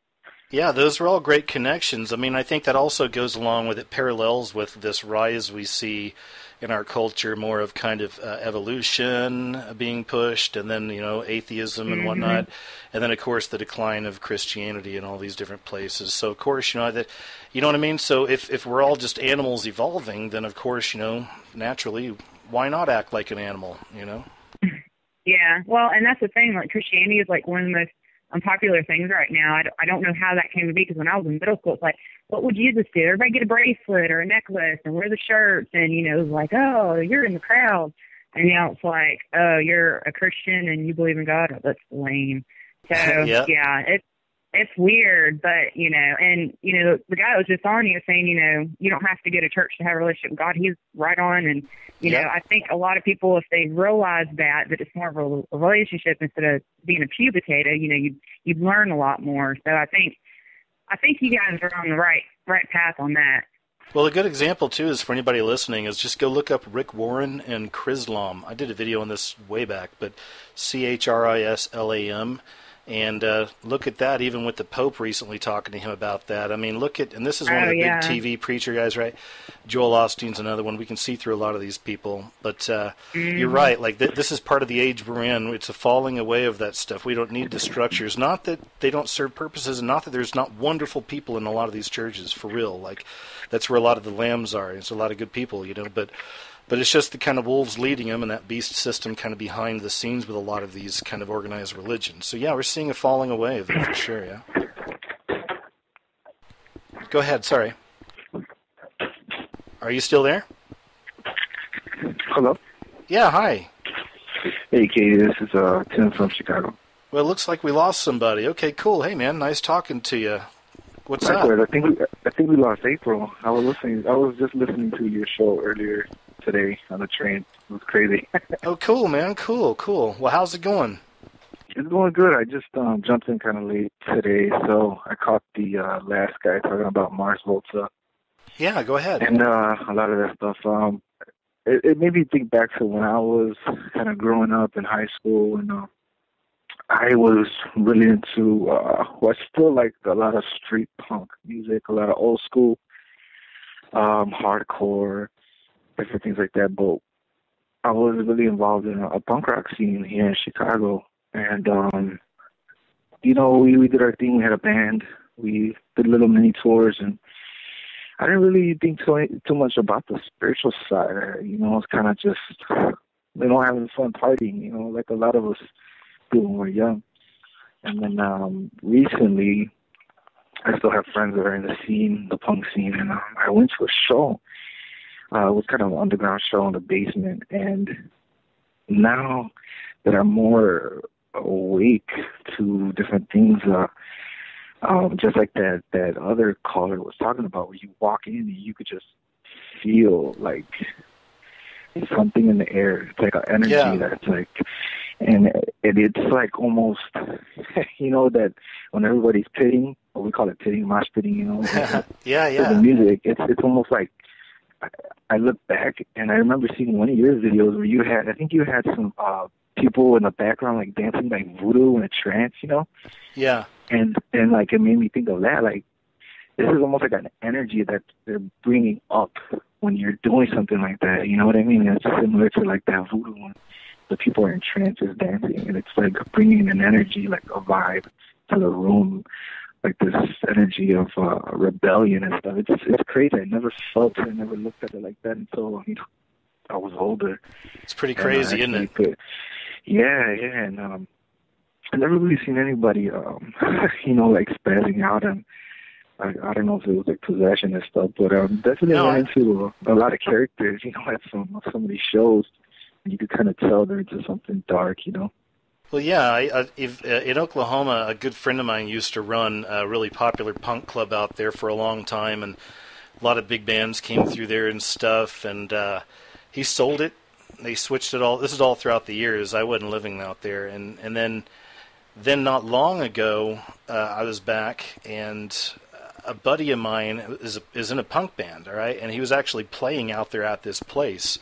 A: Yeah, those are all great connections. I mean, I think that also goes along with it, parallels with this rise we see in our culture, more of kind of evolution being pushed, and then, atheism and whatnot, and then, of course, the decline of Christianity in all these different places. So, of course, you know what I mean? So if we're all just animals evolving, then, of course, naturally, why not act like an animal,
I: Yeah, well, and that's the thing, Christianity is one of the most unpopular things right now. I don't know how that came to be, because when I was in middle school, it's what would Jesus do? Everybody get a bracelet or a necklace and wear the shirts, and it was oh, you're in the crowd, and now it's oh, you're a Christian and you believe in God. Oh, that's lame. So yeah, it's weird, but and the guy that was just on, saying you don't have to go to church to have a relationship with God. He's right on, and I think a lot of people, if they realize that it's more of a relationship instead of being a pew potato, you'd learn a lot more. So I think you guys are on the right path on that.
A: Well, a good example, too, is for anybody listening, is just go look up Rick Warren and Chrislam. I did a video on this way back, but Chrislam. And look at that, even with the Pope recently talking to him about that. I mean, and this is one of the big TV preacher guys, right? Joel Osteen's another one. We can see through a lot of these people. But you're right. This is part of the age we're in. It's a falling away of that stuff. We don't need the structures. Not that they don't serve purposes, and not that there's not wonderful people in a lot of these churches, for real. That's where a lot of the lambs are. There's a lot of good people, But it's just the kind of wolves leading them, and that beast system kind of behind the scenes with a lot of these kind of organized religions. So, yeah, we're seeing a falling away of it for sure, yeah. Go ahead, sorry. Are you still there?
J: Hello?
A: Yeah, hi.
J: Hey, Katie, this is Tim from Chicago.
A: Well, it looks like we lost somebody. Okay, cool. Hey, man, nice talking to you. What's up?
J: I think we lost April. I was just listening to your show earlier. today on the train. It was crazy.
A: Oh, cool, man. Cool. Well, how's it going?
J: It's going good. I just jumped in kind of late today, so I caught the last guy talking about Mars Volta.
A: Yeah, go ahead.
J: And a lot of that stuff. It made me think back to when I was kind of growing up in high school, and I was really into I still like a lot of street punk music, a lot of old school, hardcore, different things like that. But I was really involved in a punk rock scene here in Chicago. And, we did our thing. We had a band. We did little mini tours. And I didn't really think too much about the spiritual side. It's kind of just, having fun partying, like a lot of us do when we're young. And then recently, I still have friends that are in the scene, the punk scene. And I went to a show. It was kind of an underground show in the basement. And now that I'm more awake to different things, just like that other caller was talking about, where you walk in and you could just feel like something in the air. It's like an energy that's like, and it's like almost, that when everybody's pitting, or we call it pitting, mosh pitting,
A: Yeah.
J: The music, it's almost like, I look back and I remember seeing one of your videos where you had some people in the background like dancing like voodoo in a trance,
A: Yeah.
J: And like it made me think of that. Like this is almost like an energy that they're bringing up when you're doing something like that. You know what I mean? It's similar to like that voodoo when the people are in trances dancing, and it's like bringing an energy, like a vibe to the room, like this energy of rebellion and stuff. It's crazy. I never looked at it like that until I was older.
A: It's pretty crazy, isn't it?
J: Yeah, and I've never really seen anybody, like spazzing out, and I don't know if it was like possession and stuff, but definitely went into a lot of characters, at some of these shows, and you could kind of tell they're into something dark,
A: Well, yeah, in Oklahoma, a good friend of mine used to run a really popular punk club out there for a long time, and a lot of big bands came through there and stuff, and he sold it. They switched it all. This is all throughout the years. I wasn't living out there, and then not long ago, I was back, and a buddy of mine is in a punk band, all right, and he was actually playing out there at this place.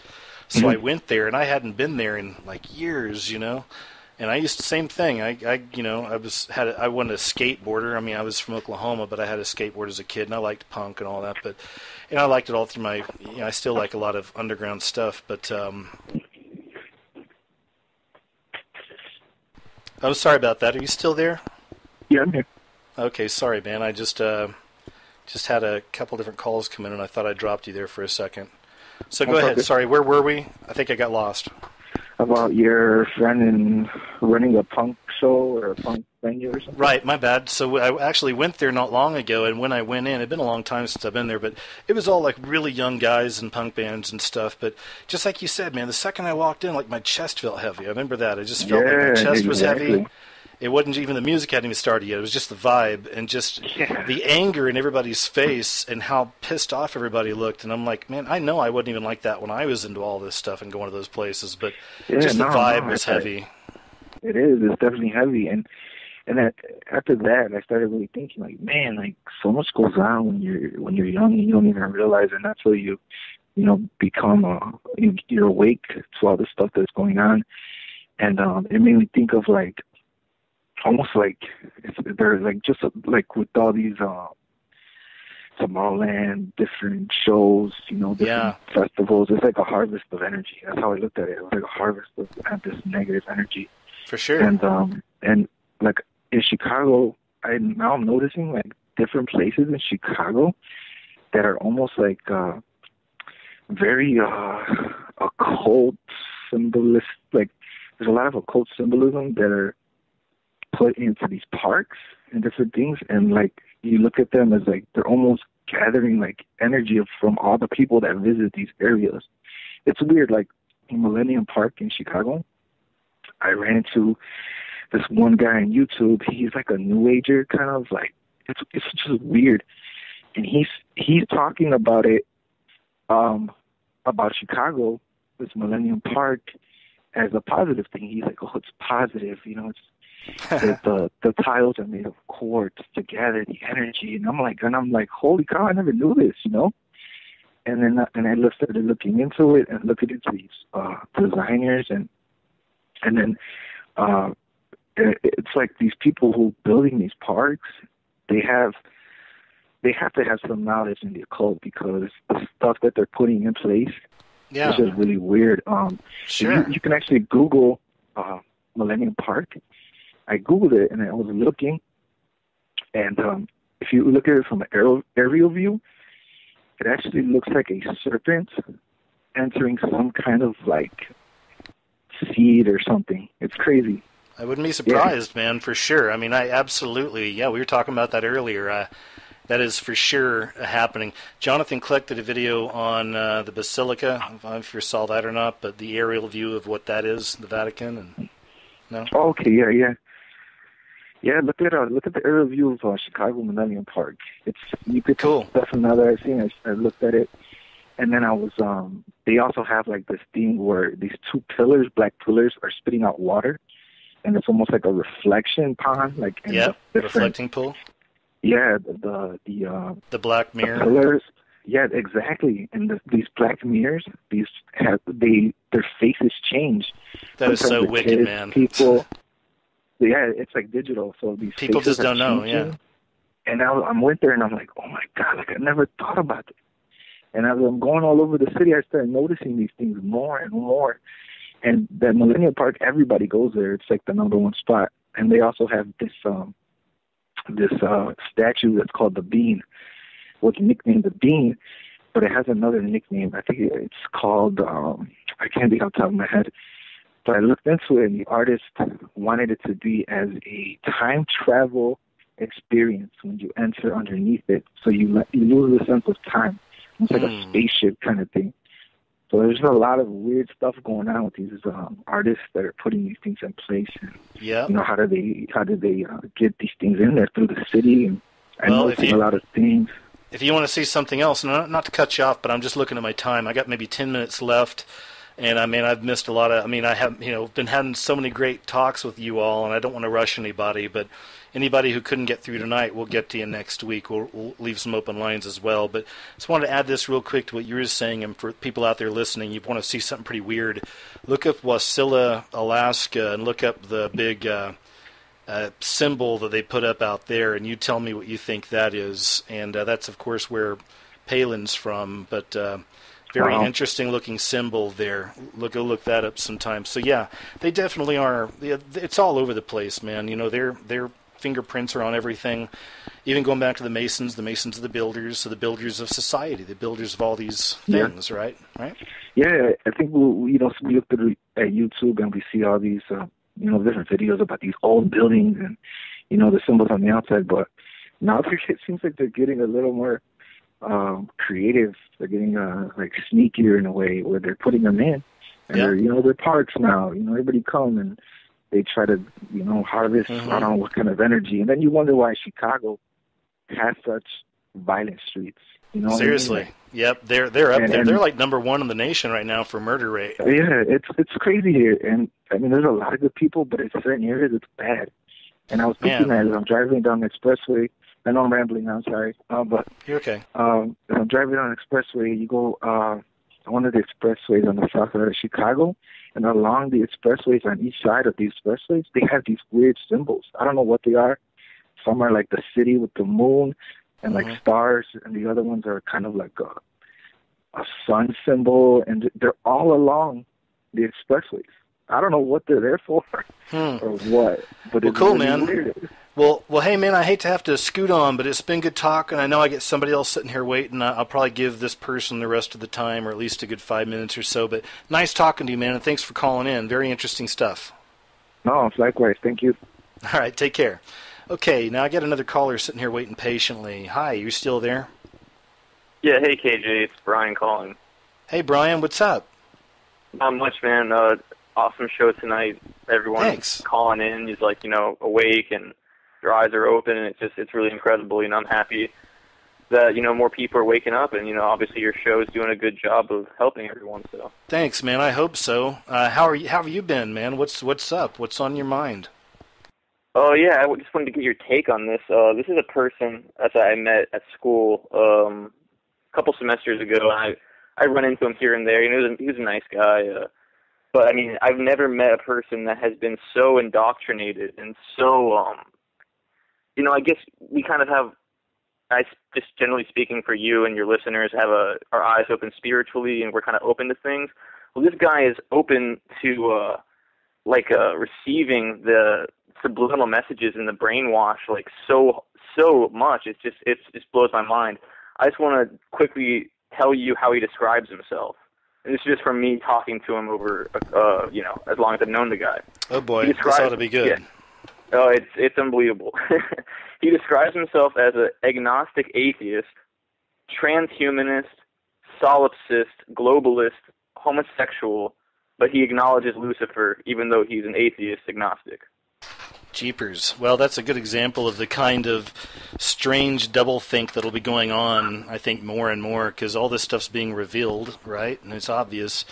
A: So I went there, and I hadn't been there in like years, And I used the same thing. I wasn't a skateboarder. I mean, I was from Oklahoma, but I had a skateboard as a kid, and I liked punk and all that. But I liked it all through my. I still like a lot of underground stuff. But I'm sorry about that. Are you still there?
J: Yeah, I'm here.
A: Okay, sorry, man. I just had a couple different calls come in, and I thought I dropped you there for a second. So go ahead. Sorry, where were we? I think I got lost.
J: About your friend in running a punk show or a punk venue or something?
A: Right, my bad. So I actually went there not long ago, and when I went in, it had been a long time since I've been there, but it was all like really young guys and punk bands and stuff. But just like you said, man, the second I walked in, like my chest felt heavy. I remember that. I just felt like my chest was heavy. It wasn't even the music hadn't even started yet. It was just the vibe and just the anger in everybody's face and how pissed off everybody looked. And I'm like, man, I know I wouldn't even like that when I was into all this stuff and going to those places, but the vibe was heavy.
J: It is. It's definitely heavy. And after that, I started really thinking, like, man, like so much goes on when you're young and you don't even realize it. And that's where you become you're awake to all the stuff that's going on. And it made me think of like. Almost like they're like just like with all these Tomorrowland, different shows, different festivals. It's like a harvest of energy. That's how I looked at it. It was like a harvest of this negative energy.
A: For sure.
J: And like in Chicago, I'm noticing like different places in Chicago that are almost like very occult symbolist. Like there's a lot of occult symbolism that are put into these parks and different things, and like you look at them as like they're almost gathering like energy from all the people that visit these areas. It's weird. Like in Millennium Park in Chicago, I ran into this one guy on YouTube. He's like a new ager, kind of like it's just weird, and he's talking about it about Chicago, this Millennium Park, as a positive thing. He's like, oh, it's positive, you know, it's the tiles are made of quartz to gather the energy, and I'm like, holy cow, I never knew this, you know. And then I started looking into it and looking into these designers, and then it's like these people who building these parks, they have to have some knowledge in the occult, because the stuff that they're putting in place is just really weird.
A: Sure.
J: You can actually Google Millennium Park. I Googled it, and I was looking, and if you look at it from an aerial view, it actually looks like a serpent entering some kind of like seed or something. It's crazy.
A: I wouldn't be surprised, man, for sure. I mean, I absolutely, we were talking about that earlier. That is for sure happening. Jonathan collected a video on the Basilica. I don't know if you saw that or not, but the aerial view of what that is, the Vatican. And no?
J: Oh, okay, yeah. Yeah, look at the aerial view of Chicago Millennium Park. You could
A: cool.
J: That's another I've seen. I looked at it, and then I was they also have like this thing where these two pillars, black pillars, are spitting out water, and it's almost like a reflection pond, like
A: reflecting pool.
J: Yeah, the
A: black mirror.
J: The pillars. Yeah, exactly. And these black mirrors, their faces change.
A: That is so wicked, man.
J: People. Yeah, it's like digital, so these
A: people just don't know,
J: And I went there, and I'm like, oh my God, like I never thought about it. And as I'm going all over the city, I started noticing these things more and more. And that Millennium Park, everybody goes there. It's like the #1 spot. And they also have this statue that's called the Bean. What's nicknamed the Bean, but it has another nickname. I think it's called, I can't think off the top of my head. But I looked into it, and the artist wanted it to be as a time travel experience when you enter underneath it. So you lose the sense of time. It's like a spaceship kind of thing. So there's a lot of weird stuff going on with these artists that are putting these things in place. And, you know, how do they get these things in there through the city? And I noticed a lot of things.
A: If you want to see something else, not to cut you off, but I'm just looking at my time. I got maybe 10 minutes left. And, I mean, I've missed a lot of, I have, been having so many great talks with you all, and I don't want to rush anybody, but anybody who couldn't get through tonight, we'll get to you next week. We'll leave some open lines as well. But just wanted to add this real quick to what you were saying, and for people out there listening, you want to see something pretty weird, look up Wasilla, Alaska, and look up the big symbol that they put up out there, and you tell me what you think that is. And that's, of course, where Palin's from, but... very interesting looking symbol there. Go look that up sometime. So yeah, they definitely are. It's all over the place, man. Their fingerprints are on everything. Even going back to the Masons are the builders, so the builders of society, the builders of all these things, right? Right?
J: Yeah, I think we look at YouTube and we see all these different videos about these old buildings and the symbols on the outside, but now it seems like they're getting a little more creative. They're getting like sneakier in a way, where they're putting them in, and they're parks now. Everybody come and they try to harvest I don't know what kind of energy, and then you wonder why Chicago has such violent streets.
A: Seriously,
J: what I mean?
A: Yep, they're up there. They're like #1 in the nation right now for murder rate.
J: Yeah, it's crazy here, and I mean there's a lot of good people, but in certain areas it's bad. And I was thinking that as I'm driving down the expressway. I know I'm rambling now, I'm sorry. But
A: you're okay.
J: I'm driving on an expressway. You go on one of the expressways on the south side of Chicago, and along the expressways on each side of these expressways, they have these weird symbols. I don't know what they are. Some are like the city with the moon and like stars, and the other ones are kind of like a sun symbol, and they're all along the expressways. I don't know what they're there for or what, but it's
A: cool,
J: really
A: man.
J: Weird.
A: Well, hey, man, I hate to have to scoot on, but it's been good talk, and I know I get somebody else sitting here waiting. I'll probably give this person the rest of the time, or at least a good 5 minutes or so. But nice talking to you, man, and thanks for calling in. Very interesting stuff.
J: No, likewise. Thank you.
A: All right, take care. Okay, now I got another caller sitting here waiting patiently. Hi, you still there?
K: Yeah, hey, KJ, it's Brian calling.
A: Hey, Brian, what's up?
K: Not much, man. Awesome show tonight. Everyone's calling in. He's like, awake and your eyes are open, and it's really incredible. I'm happy that, more people are waking up, and, obviously your show is doing a good job of helping everyone, so.
A: Thanks, man. I hope so. How have you been, man? What's up? What's on your mind?
K: Oh, yeah, I just wanted to get your take on this. This is a person that I met at school a couple semesters ago. I run into him here and there. He was a nice guy. But, I've never met a person that has been so indoctrinated and so, I guess we kind of have, just generally speaking for you and your listeners, have our eyes open spiritually, and we're kind of open to things. Well, this guy is open to, receiving the subliminal messages and the brainwash, so much. It just blows my mind. I just want to quickly tell you how he describes himself. And this is just from me talking to him over, as long as I've known the guy.
A: Oh boy, this ought to be good.
K: Yeah. Oh, it's unbelievable. He describes himself as an agnostic atheist, transhumanist, solipsist, globalist, homosexual, but he acknowledges Lucifer even though he's an atheist agnostic.
A: Jeepers. Well, that's a good example of the kind of strange doublethink that'll be going on, I think, more and more, because all this stuff's being revealed, right? And it's obvious.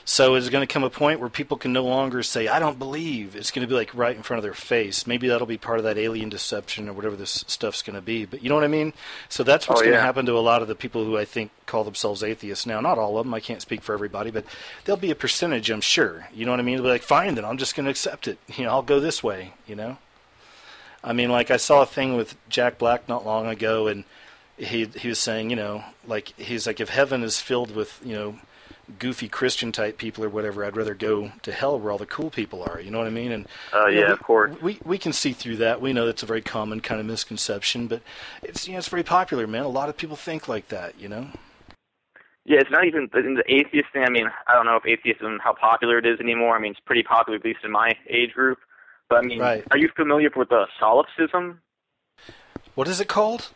A: So is going to come a point where people can no longer say, I don't believe. It's going to be right in front of their face. Maybe that'll be part of that alien deception or whatever this stuff's going to be. But you know what I mean? So that's what's going to happen to a lot of the people who I think call themselves atheists now. Not all of them. I can't speak for everybody. But there'll be a percentage, I'm sure. You know what I mean? They'll be like, fine, then I'm just going to accept it. I'll go this way, I saw a thing with Jack Black not long ago, and he was saying, he's like, if heaven is filled with, goofy Christian type people or whatever, I'd rather go to hell where all the cool people are. You know what I mean? And
K: of course.
A: We can see through that. We know that's a very common kind of misconception, but it's it's very popular, man. A lot of people think like that.
K: Yeah, it's not even in the atheist thing. I don't know if atheism, how popular it is anymore. It's pretty popular, at least in my age group. But
A: right.
K: Are you familiar with solipsism?
A: What is it called?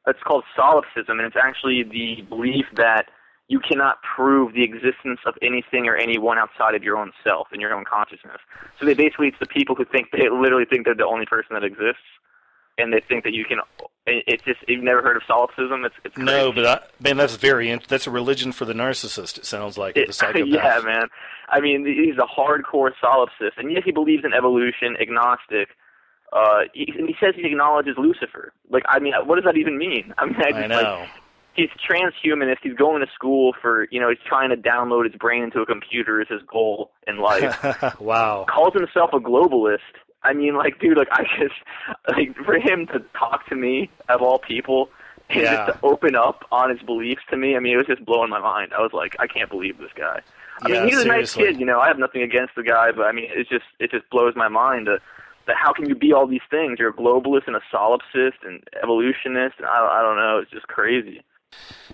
K: It's called solipsism, and it's actually the belief that you cannot prove the existence of anything or anyone outside of your own self and your own consciousness. So it's the people who they literally think they're the only person that exists, and they think that you can. It's just, you've never heard of solipsism? It's crazy.
A: No, but that's a religion for the narcissist. It sounds like the psychopath.
K: Yeah, man. He's a hardcore solipsist, and yes, he believes in evolution, agnostic. He says he acknowledges Lucifer. What does that even mean?
A: I know.
K: He's transhumanist. He's going to school for, he's trying to download his brain into a computer is his goal in life.
A: Wow.
K: Calls himself a globalist. Dude, I just, for him to talk to me, of all people, and just to open up on his beliefs to me, it was just blowing my mind. I was like, I can't believe this guy. He's a nice kid, I have nothing against the guy, but it just blows my mind that how can you be all these things? You're a globalist and a solipsist and evolutionist, and I don't know, it's just crazy.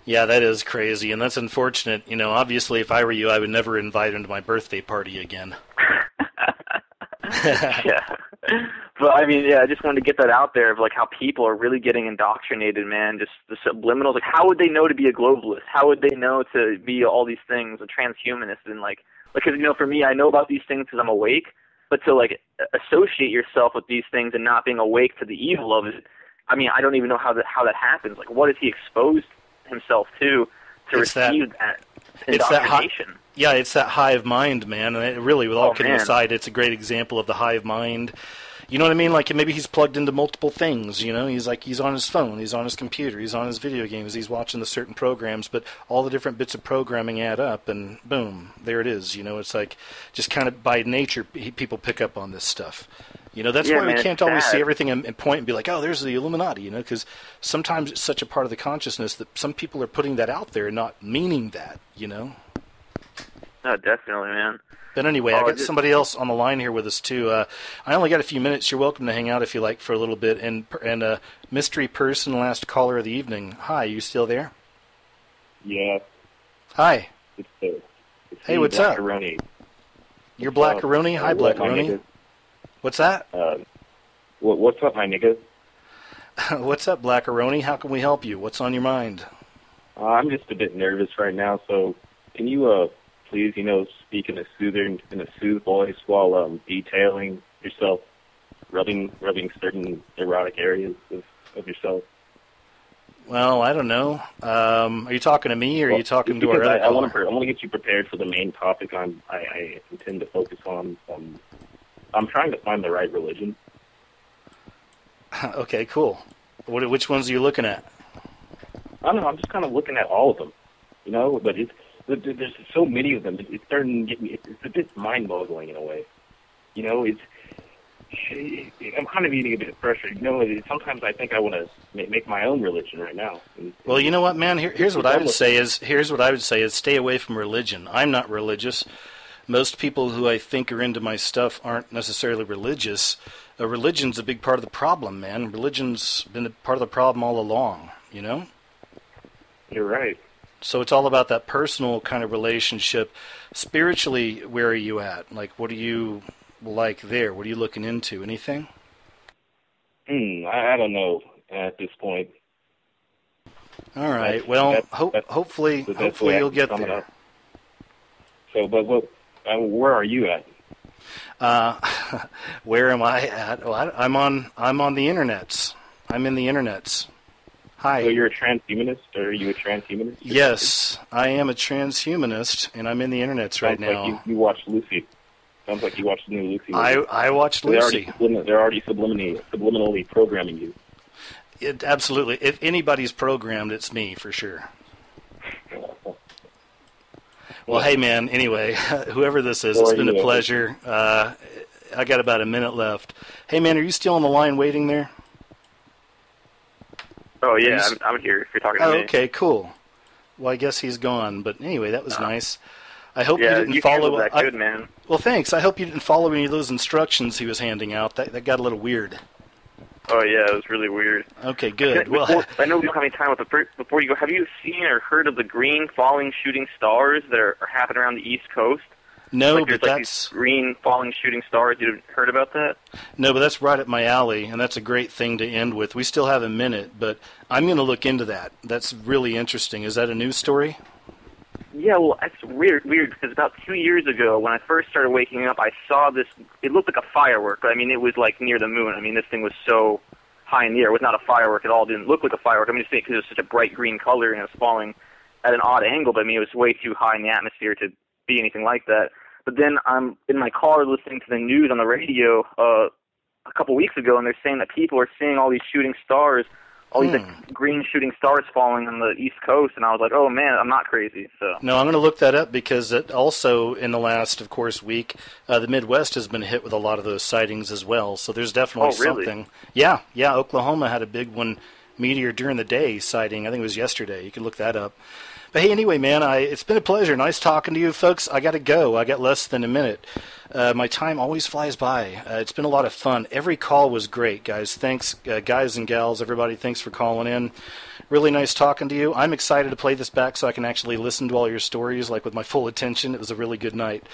A: Yeah, that is crazy, and that's unfortunate. Obviously, if I were you, I would never invite him to my birthday party again.
K: Yeah. But, I just wanted to get that out there of, how people are really getting indoctrinated, man, just the subliminals. How would they know to be a globalist? How would they know to be all these things, a transhumanist? And, because, for me, I know about these things because I'm awake, but to, associate yourself with these things and not being awake to the evil of it, I don't even know how that happens. What is he exposed himself to receive that indoctrination?
A: It's that hive mind, man. And really, with all kidding aside, it's a great example of the hive mind. You know what I mean? Maybe he's plugged into multiple things, he's on his phone, he's on his computer, he's on his video games, he's watching the certain programs, but all the different bits of programming add up, and boom, there it is. It's just kind of by nature, people pick up on this stuff. That's why we can't always see everything and point and be like, oh, there's the Illuminati, because sometimes it's such a part of the consciousness that some people are putting that out there and not meaning that,
K: No, definitely, man.
A: But anyway, I got somebody else on the line here with us, too. I only got a few minutes. You're welcome to hang out if you like for a little bit. And mystery person, last caller of the evening. Hi, you still there?
L: Yeah.
A: Hi.
L: It's
A: hey, what's up?
L: Blackaroni.
A: You're Blackaroni? Hi, Blackaroni. What's that?
L: What's up, my nigga?
A: What's up, Blackaroni? How can we help you? What's on your mind?
L: I'm just a bit nervous right now, so can you please, speak in a soothed voice while detailing yourself, rubbing certain erotic areas of yourself?
A: Well, I don't know. Are you talking to me, or are you talking to our
L: Because
A: other
L: I
A: caller?
L: want to get you prepared for the main topic I intend to focus on. I'm trying to find the right religion.
A: Okay, cool. Which ones are you looking at?
L: I don't know. I'm just kind of looking at all of them, you know. But there's so many of them. It's starting to get me. It's a bit mind-boggling in a way. You know, I'm kind of getting a bit of pressure. You know, sometimes I think I want to make my own religion right now.
A: Well, you know what, man? Here's what I would say is stay away from religion. I'm not religious. Most people who I think are into my stuff aren't necessarily religious. Religion's a big part of the problem, man. Religion's been a part of the problem all along, you know?
L: You're right.
A: So it's all about that personal kind of relationship. Spiritually, where are you at? Like, what do you like there? What are you looking into? Anything?
L: I don't know at this point.
A: All right. Hopefully you'll get there.
L: So, but where are you at?
A: Where am I at? Well, I'm on the internets. I'm in the internets. Hi.
L: So you're a transhumanist, or are you a transhumanist?
A: Yes, I am a transhumanist, and I'm in the internets right now.
L: Like you watched Lucy. Sounds like you watched the new Lucy movie.
A: I watched Lucy.
L: They're already subliminally programming you.
A: Absolutely. If anybody's programmed, it's me, for sure. Well, hey, man, anyway, whoever this is, it's been a pleasure. I got about a minute left. Hey, man, are you still on the line waiting there?
K: Oh, yeah, I'm here if you're talking to me.
A: Okay, cool. Well, I guess he's gone, but anyway, that was nice. I hope you didn't
K: you
A: follow...
K: that good, man.
A: Well, thanks. I hope you didn't follow any of those instructions he was handing out. That got a little weird.
K: Oh, yeah, it was really weird.
A: Okay, good.
K: I know we don't have any time, but before you go, have you seen or heard of the green falling shooting stars that are happening around the East Coast?
A: No,
K: but
A: that's...
K: these green falling shooting stars. You heard about that?
A: No, but that's right up my alley, and that's a great thing to end with. We still have a minute, but I'm going to look into that. That's really interesting. Is that a news story?
K: Yeah, well, it's weird because about 2 years ago, when I first started waking up, I saw this. It looked like a firework, but I mean, it was like near the moon. I mean, this thing was so high in the air. It was not a firework at all. It didn't look like a firework. I mean, just because it was such a bright green color and it was falling at an odd angle, but I mean, it was way too high in the atmosphere to be anything like that. But then I'm in my car listening to the news on the radio a couple weeks ago, and they're saying that people are seeing all these shooting stars, all these like, green shooting stars falling on the East Coast, and I was like, oh, man, I'm not crazy. So
A: no, I'm going to look that up because it also, in the last, of course, week, the Midwest has been hit with a lot of those sightings as well, so there's definitely something. Yeah, Oklahoma had a big one, meteor during the day sighting. I think it was yesterday. You can look that up. But hey, anyway, man, it's been a pleasure. Nice talking to you, folks. I got to go. I got less than a minute. My time always flies by. It's been a lot of fun. Every call was great, guys. Thanks, guys and gals, everybody. Thanks for calling in. Really nice talking to you. I'm excited to play this back so I can actually listen to all your stories, like with my full attention. It was a really good night.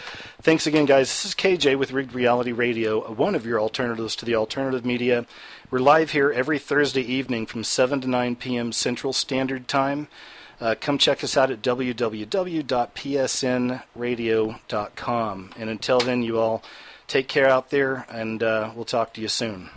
A: Thanks again, guys. This is KJ with Rigged Reality Radio, one of your alternatives to the alternative media. We're live here every Thursday evening from 7 to 9 p.m. Central Standard Time. Come check us out at www.psnradio.com. And until then, you all take care out there, and we'll talk to you soon.